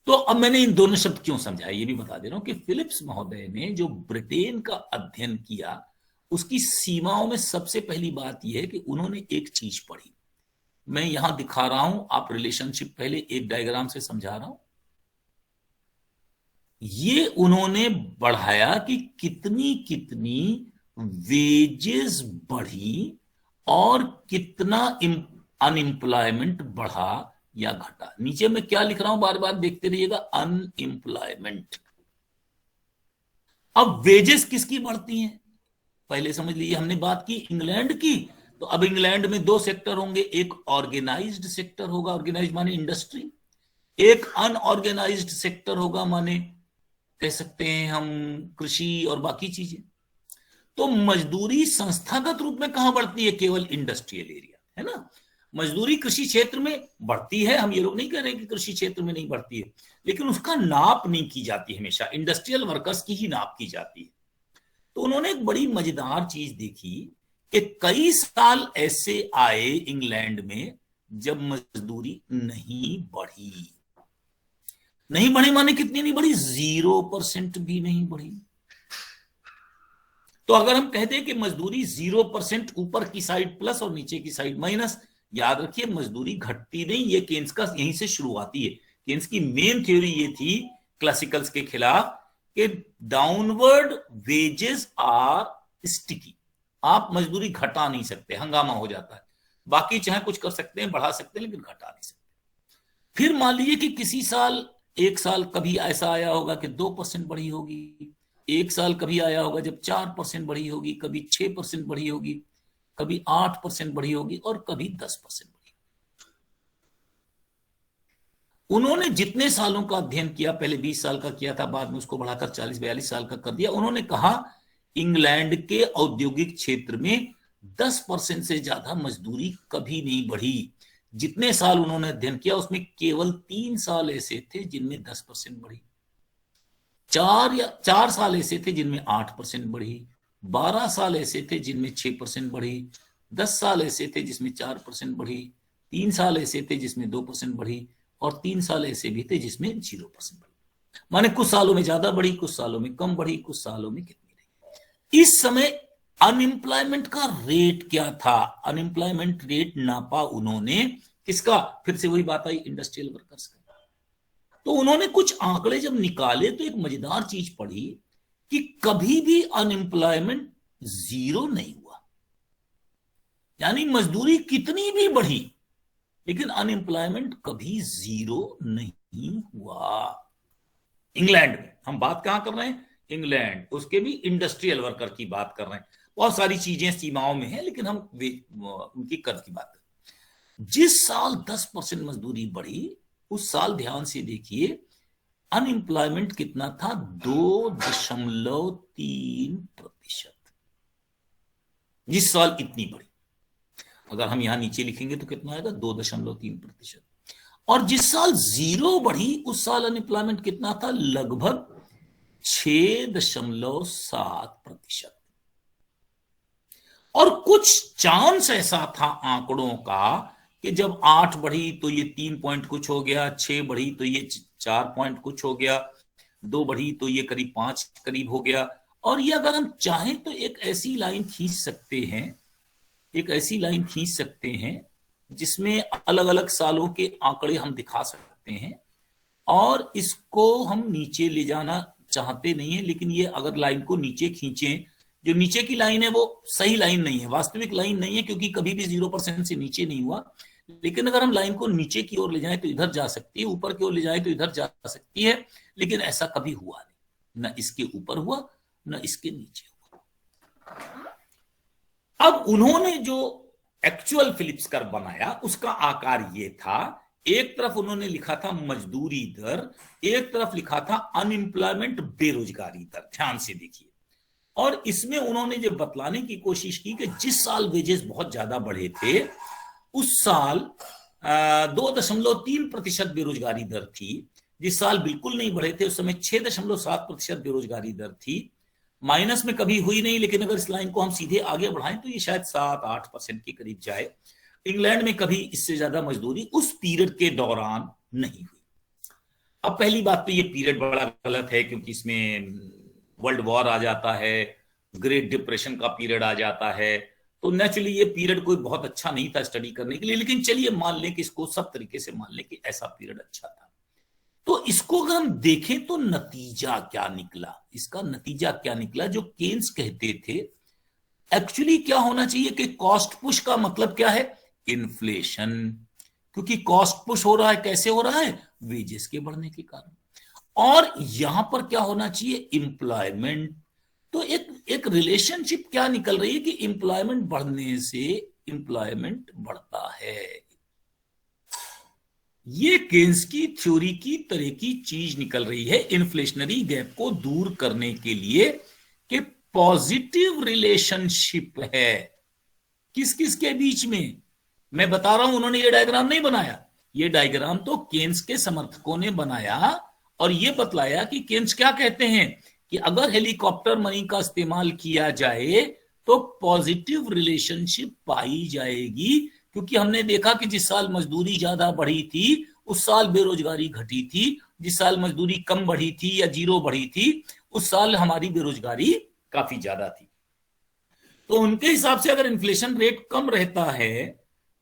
तो अब मैंने इन दोनों शब्द क्यों समझाया ये भी बता दे रहा हूं कि फिलिप्स महोदय ने जो ब्रिटेन का अध्ययन किया, उसकी सीमाओं में सबसे पहली बात यह है कि उन्होंने एक चीज पढ़ी। मैं यहां दिखा रहा हूं, आप रिलेशनशिप पहले एक डायग्राम से समझा रहा हूं। ये उन्होंने बढ़ाया कि कितनी कितनी वेजेस बढ़ी और कितना अनएम्प्लॉयमेंट बढ़ा या घटा। नीचे मैं क्या लिख रहा हूं बार बार देखते रहिएगा, अनएम्प्लॉयमेंट। अब वेजेस किसकी बढ़ती हैं पहले समझ लीजिए। हमने बात की इंग्लैंड की, तो अब इंग्लैंड में दो सेक्टर होंगे, एक ऑर्गेनाइज्ड सेक्टर होगा, ऑर्गेनाइज्ड माने इंडस्ट्री, एक अनऑर्गेनाइज्ड सेक्टर होगा, माने कह सकते हैं हम कृषि और बाकी चीजें। तो मजदूरी संस्थागत रूप में कहां बढ़ती है? केवल इंडस्ट्रियल एरिया, है ना। मजदूरी कृषि क्षेत्र में बढ़ती है, हम ये लोग नहीं कह रहे कि कृषि क्षेत्र में नहीं बढ़ती है, लेकिन उसका नाप नहीं की जाती, हमेशा इंडस्ट्रियल वर्कर्स की ही नाप की जाती है। तो उन्होंने एक बड़ी मजेदार चीज देखी कि कई साल ऐसे आए इंग्लैंड में जब मजदूरी नहीं बढ़ी। नहीं बढ़ी माने कितनी नहीं बढ़ी? 0% भी नहीं बढ़ी। तो अगर हम कहते हैं कि मजदूरी 0% ऊपर की साइड प्लस और नीचे की साइड माइनस, याद रखिए मजदूरी घटती नहीं। ये केन्स का यहीं से शुरुआती है। केन्स की मेन थ्योरी ये थी क्लासिकल्स के खिलाफ कि डाउनवर्ड वेजेस आर स्टिकी। आप मजदूरी घटा नहीं सकते, हंगामा हो जाता है। बाकी चाहे कुछ कर सकते हैं, बढ़ा सकते हैं, लेकिन घटा नहीं सकते। फिर मान लीजिए कि किसी साल, एक साल कभी ऐसा आया होगा कि 2% बढ़ी होगी, एक साल कभी आया होगा जब 4% बढ़ी होगी, कभी 6% बढ़ी होगी, कभी 8% बढ़ी होगी और कभी 10% बढ़ी। उन्होंने जितने सालों का अध्ययन किया, पहले 20 साल का किया था, बाद में उसको बढ़ाकर 40-42 साल का कर दिया। उन्होंने कहा इंग्लैंड के औद्योगिक क्षेत्र में 10% से ज्यादा मजदूरी कभी नहीं बढ़ी। जितने साल उन्होंने अध्ययन किया उसमें केवल 3 साल ऐसे थे जिनमें 10% बढ़ी, 4 साल ऐसे थे जिनमें 8% बढ़ी, 12 साल ऐसे थे जिनमें 6% बढ़ी, 10 साल ऐसे थे जिसमें 4% बढ़ी, 3 साल ऐसे थे जिसमें 2% बढ़ी और 3 साल ऐसे भी थे जिसमें 0% बढ़ी। माने कुछ सालों में ज्यादा बढ़ी, कुछ सालों में कम बढ़ी, कुछ सालों में कितनी रही। इस समय अनएम्प्लॉयमेंट का रेट क्या था? अनएम्प्लॉयमेंट रेट नापा उन्होंने किसका? फिर से वही बात आई, इंडस्ट्रियल वर्कर्स का। तो उन्होंने कुछ आंकड़े जब निकाले तो एक मजेदार चीज पढ़ी कि कभी भी अनएम्प्लॉयमेंट 0 नहीं हुआ। यानी मजदूरी कितनी भी बढ़ी लेकिन अनएम्प्लॉयमेंट कभी 0 नहीं हुआ। इंग्लैंड में हम बात कहां कर रहे हैं? इंग्लैंड, उसके भी इंडस्ट्रियल वर्कर की बात कर रहे हैं। बहुत सारी चीजें सीमाओं में है, लेकिन हम उनकी कर्ज की बात कर। जिस साल 10% मजदूरी बढ़ी उस साल ध्यान से देखिए अनएम्प्लॉयमेंट कितना था? 2.3%। जिस साल इतनी बढ़ी, अगर हम यहां नीचे लिखेंगे तो कितना आएगा? 2.3%। और जिस साल 0 बढ़ी उस साल अनएम्प्लॉयमेंट कितना था? लगभग 6.7%। और कुछ चांस ऐसा था आंकड़ों का कि जब 8 बढ़ी तो ये 3 पॉइंट कुछ हो गया, 6 बढ़ी तो ये 4 पॉइंट कुछ हो गया, 2 बढ़ी तो ये करीब 5 करीब हो गया। और ये अगर हम चाहें तो एक ऐसी लाइन खींच सकते हैं, जिसमें अलग अलग सालों के आंकड़े हम दिखा सकते हैं। और इसको हम नीचे ले जाना चाहते नहीं है, लेकिन ये अगर लाइन को नीचे खींचें, जो नीचे की लाइन है वो सही लाइन नहीं है, वास्तविक लाइन नहीं है, क्योंकि कभी भी 0% से नीचे नहीं हुआ। लेकिन अगर हम लाइन को नीचे की ओर ले जाएं तो इधर जा सकती है, ऊपर की ओर ले जाएं तो इधर जा सकती है, लेकिन ऐसा कभी हुआ नहीं, ना इसके ऊपर हुआ ना इसके नीचे हुआ। अब उन्होंने जो एक्चुअल फिलिप्स कर्व बनाया उसका आकार ये था, एक तरफ उन्होंने लिखा था मजदूरी दर, एक तरफ लिखा था अनएम्प्लॉयमेंट बेरोजगारी दर। ध्यान से देखिए, और इसमें उन्होंने जो बतलाने की कोशिश की कि जिस साल वेजेस बहुत ज्यादा बढ़े थे उस साल 2.3% बेरोजगारी दर थी। जिस साल बिल्कुल नहीं बढ़े थे उस समय 6.7% बेरोजगारी दर थी। माइनस में कभी हुई नहीं, लेकिन अगर इस लाइन को हम सीधे आगे बढ़ाएं तो ये शायद 7-8% के करीब जाए। इंग्लैंड में कभी इससे ज्यादा मजदूरी उस पीरियड के दौरान नहीं हुई। अब पहली बात तो ये पीरियड बड़ा गलत है, क्योंकि इसमें वर्ल्ड वॉर आ जाता है, ग्रेट डिप्रेशन का पीरियड आ जाता है, तो नेचुरली ये पीरियड कोई बहुत अच्छा नहीं था स्टडी करने के लिए। लेकिन चलिए मान लें कि इसको सब तरीके से मान लें कि ऐसा पीरियड अच्छा था। तो इसको अगर हम देखें तो नतीजा क्या निकला, इसका नतीजा क्या निकला जो केन्स कहते थे एक्चुअली क्या होना चाहिए कि कॉस्ट पुश का मतलब क्या है, इन्फ्लेशन। क्योंकि कॉस्ट पुश हो रहा है, कैसे हो रहा है, वेजेस के बढ़ने के कारण। और यहां पर क्या होना चाहिए, एम्प्लॉयमेंट। तो एक रिलेशनशिप क्या निकल रही है कि एम्प्लॉयमेंट बढ़ने से एम्प्लॉयमेंट बढ़ता है। ये केन्स की थ्योरी की तरह की चीज निकल रही है इन्फ्लेशनरी गैप को दूर करने के लिए कि पॉजिटिव रिलेशनशिप है किस किस के बीच में। मैं बता रहा हूं, उन्होंने ये डायग्राम नहीं बनाया, ये डायग्राम तो केन्स के समर्थकों ने बनाया और ये बतलाया कि केन्स क्या कहते हैं कि अगर हेलीकॉप्टर मनी का इस्तेमाल किया जाए तो पॉजिटिव रिलेशनशिप पाई जाएगी। क्योंकि हमने देखा कि जिस साल मजदूरी ज्यादा बढ़ी थी उस साल बेरोजगारी घटी थी, जिस साल मजदूरी कम बढ़ी थी या जीरो बढ़ी थी उस साल हमारी बेरोजगारी काफी ज्यादा थी। तो उनके हिसाब से अगर इन्फ्लेशन रेट कम रहता है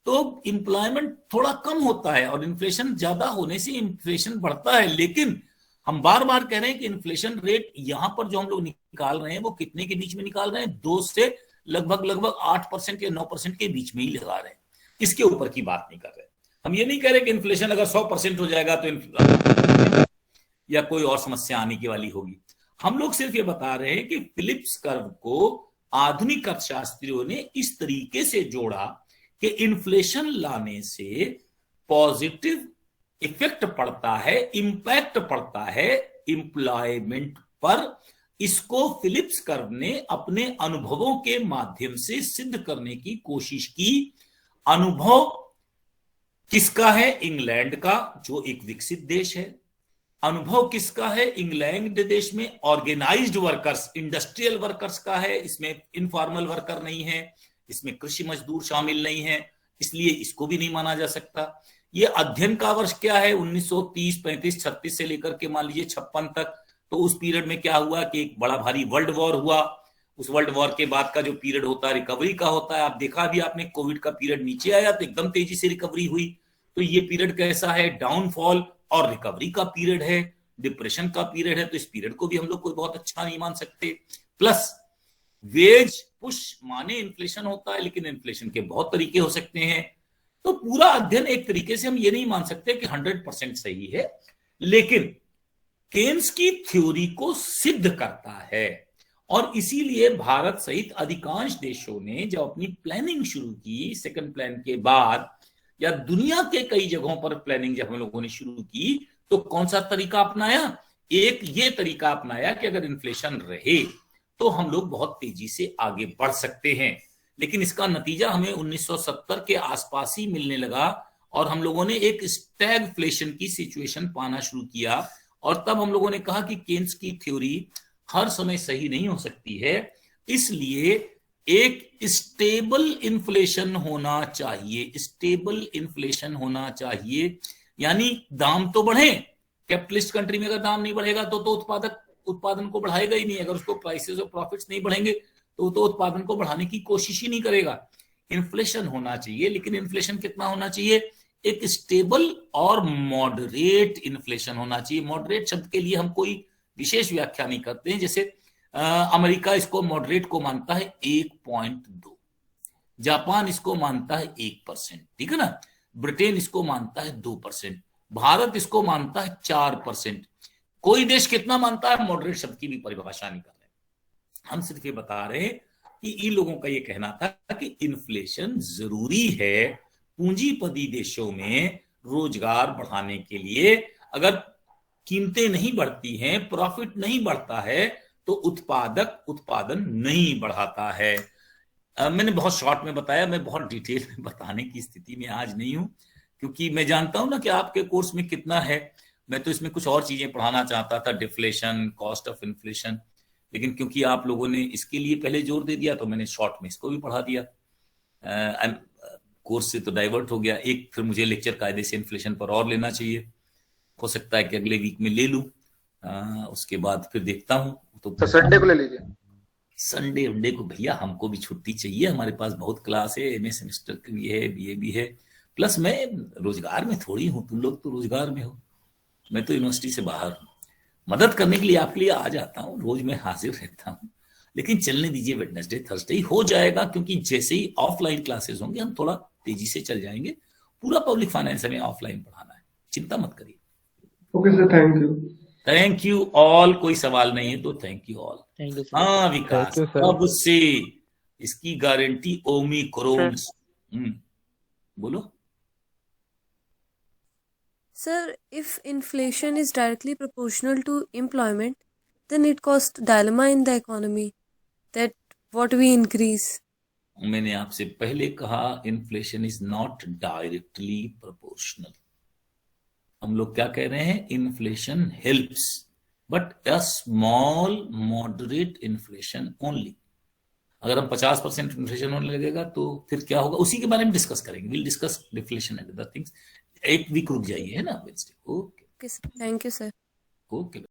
तो एम्प्लॉयमेंट थोड़ा कम होता है और इन्फ्लेशन ज्यादा होने से इन्फ्लेशन बढ़ता है। लेकिन हम बार बार कह रहे हैं कि इन्फ्लेशन रेट यहां पर जो हम लोग निकाल रहे हैं वो कितने के बीच में निकाल रहे हैं, 2 से लगभग 8% या 9% के बीच में ही लगा रहे हैं, इसके ऊपर की बात नहीं कर रहे। हम ये नहीं कह रहे कि इन्फ्लेशन अगर 100% हो जाएगा तो या कोई और समस्या आने की वाली होगी। हम लोग सिर्फ ये बता रहे हैं कि फिलिप्स कर्व को आधुनिक अर्थशास्त्रियों ने इस तरीके से जोड़ा कि इन्फ्लेशन लाने से पॉजिटिव इफेक्ट पड़ता है, इंपैक्ट पड़ता है एम्प्लॉयमेंट पर। इसको फिलिप्स कर्व ने अपने अनुभवों के माध्यम से सिद्ध करने की कोशिश की। अनुभव किसका है, इंग्लैंड का जो एक विकसित देश है। अनुभव किसका है, इंग्लैंड देश में ऑर्गेनाइज्ड वर्कर्स, इंडस्ट्रियल वर्कर्स का है। इसमें इनफॉर्मल वर्कर नहीं है, इसमें कृषि मजदूर शामिल नहीं है, इसलिए इसको भी नहीं माना जा सकता। ये अध्ययन का वर्ष क्या है, 1930, 35, 36 से लेकर के मान लीजिए 56 तक। तो उस पीरियड में क्या हुआ कि एक बड़ा भारी वर्ल्ड वॉर हुआ। उस वर्ल्ड वॉर के बाद का जो पीरियड होता है रिकवरी का होता है। आप देखा भी आपने, कोविड का पीरियड नीचे आया तो एकदम तेजी से रिकवरी हुई। तो ये पीरियड कैसा है, डाउनफॉल और रिकवरी का पीरियड है, डिप्रेशन का पीरियड है। तो इस पीरियड को भी हम लोग कोई बहुत अच्छा नहीं मान सकते। प्लस वेज पुश माने इन्फ्लेशन होता है, लेकिन इन्फ्लेशन के बहुत तरीके हो सकते हैं। तो पूरा अध्ययन एक तरीके से हम ये नहीं मान सकते कि 100% सही है, लेकिन केन्स की थ्योरी को सिद्ध करता है। और इसीलिए भारत सहित अधिकांश देशों ने जब अपनी प्लानिंग शुरू की सेकंड प्लान के बाद, या दुनिया के कई जगहों पर प्लानिंग जब हम लोगों ने शुरू की, तो कौन सा तरीका अपनाया, एक ये तरीका अपनाया कि अगर इन्फ्लेशन रहे तो हम लोग बहुत तेजी से आगे बढ़ सकते हैं। लेकिन इसका नतीजा हमें 1970 के आसपास ही मिलने लगा और हम लोगों ने एक स्टैगफ्लेशन की सिचुएशन पाना शुरू किया। और तब हम लोगों ने कहा कि केन्स की थ्योरी हर समय सही नहीं हो सकती है, इसलिए एक स्टेबल इन्फ्लेशन होना चाहिए। स्टेबल इन्फ्लेशन होना चाहिए, यानी दाम तो बढ़े। कैपिटलिस्ट कंट्री में अगर दाम नहीं बढ़ेगा तो उत्पादक उत्पादन को बढ़ाएगा ही नहीं। अगर उसको प्राइसेस और प्रॉफिट्स नहीं बढ़ेंगे तो उत्पादन को बढ़ाने की कोशिश ही नहीं करेगा। इन्फ्लेशन होना चाहिए, लेकिन इन्फ्लेशन कितना होना चाहिए, एक स्टेबल और मॉडरेट इन्फ्लेशन होना चाहिए। मॉडरेट शब्द के लिए हम कोई विशेष व्याख्या नहीं करते हैं। जैसे अमेरिका इसको मॉडरेट को मानता है 1.2, जापान इसको मानता है 1%, ठीक है ना, ब्रिटेन इसको मानता है 2%, भारत इसको मानता है 4%। कोई देश कितना मानता है, मॉडरेट शब्द की भी परिभाषा नहीं कर रहे। हम सिर्फ ये बता रहे हैं कि इन लोगों का ये कहना था कि इन्फ्लेशन जरूरी है पूंजीपति देशों में रोजगार बढ़ाने के लिए। अगर कीमतें नहीं बढ़ती हैं, प्रॉफिट नहीं बढ़ता है, तो उत्पादक उत्पादन नहीं बढ़ाता है। मैंने बहुत शॉर्ट में बताया, मैं बहुत डिटेल में बताने की स्थिति में आज नहीं हूं, क्योंकि मैं जानता हूं ना कि आपके कोर्स में कितना है। मैं तो इसमें कुछ और चीजें पढ़ाना चाहता था, डिफ्लेशन, कॉस्ट ऑफ इन्फ्लेशन, लेकिन क्योंकि आप लोगों ने इसके लिए पहले जोर दे दिया तो मैंने शॉर्ट में इसको भी पढ़ा दिया। कोर्स से तो डाइवर्ट हो गया। एक फिर मुझे लेक्चर कायदे से इन्फ्लेशन पर और लेना चाहिए, हो सकता है कि अगले वीक में ले लूं। उसके बाद फिर देखता हूं। तो संडे को ले लीजिए। संडे वनडे को भैया हमको भी छुट्टी चाहिए, हमारे पास बहुत क्लास है, एमए सेमेस्टर की भी है, बीए भी है, प्लस मैं रोजगार में थोड़ी हूँ, तुम लोग तो रोजगार में हो, मैं तो यूनिवर्सिटी से बाहर हूँ। मदद करने के लिए आपके लिए आ जाता हूँ, रोज मैं हाजिर रहता हूँ, लेकिन चलने दीजिए, वेडनेसडे थर्सडे ही हो जाएगा, क्योंकि जैसे ही ऑफलाइन क्लासेस होंगे हम थोड़ा तेजी से चल जाएंगे। पूरा पब्लिक फाइनेंस हमें ऑफलाइन पढ़ाना है, चिंता मत करिए। Okay sir, thank you. Thank you all. कोई सवाल नहीं है तो थैंक यू ऑल। हाँ विकास, अब से इसकी गारंटी ओमिक्रॉन। बोलो Sir, if inflation is directly proportional to employment, then it causes dilemma in the economy that what we increase. मैंने आपसे पहले कहा, inflation is not directly proportional. हम लोग क्या कह रहे हैं, inflation helps but a small moderate inflation only. अगर हम 50% इन्फ्लेशन होने लगेगा तो फिर क्या होगा, उसी के बारे में डिस्कस करेंगे। Will discuss deflation and other things. एक वीक रुक जाइए, है ना, Wednesday. Okay, Okay, sir. Thank you, sir. Okay.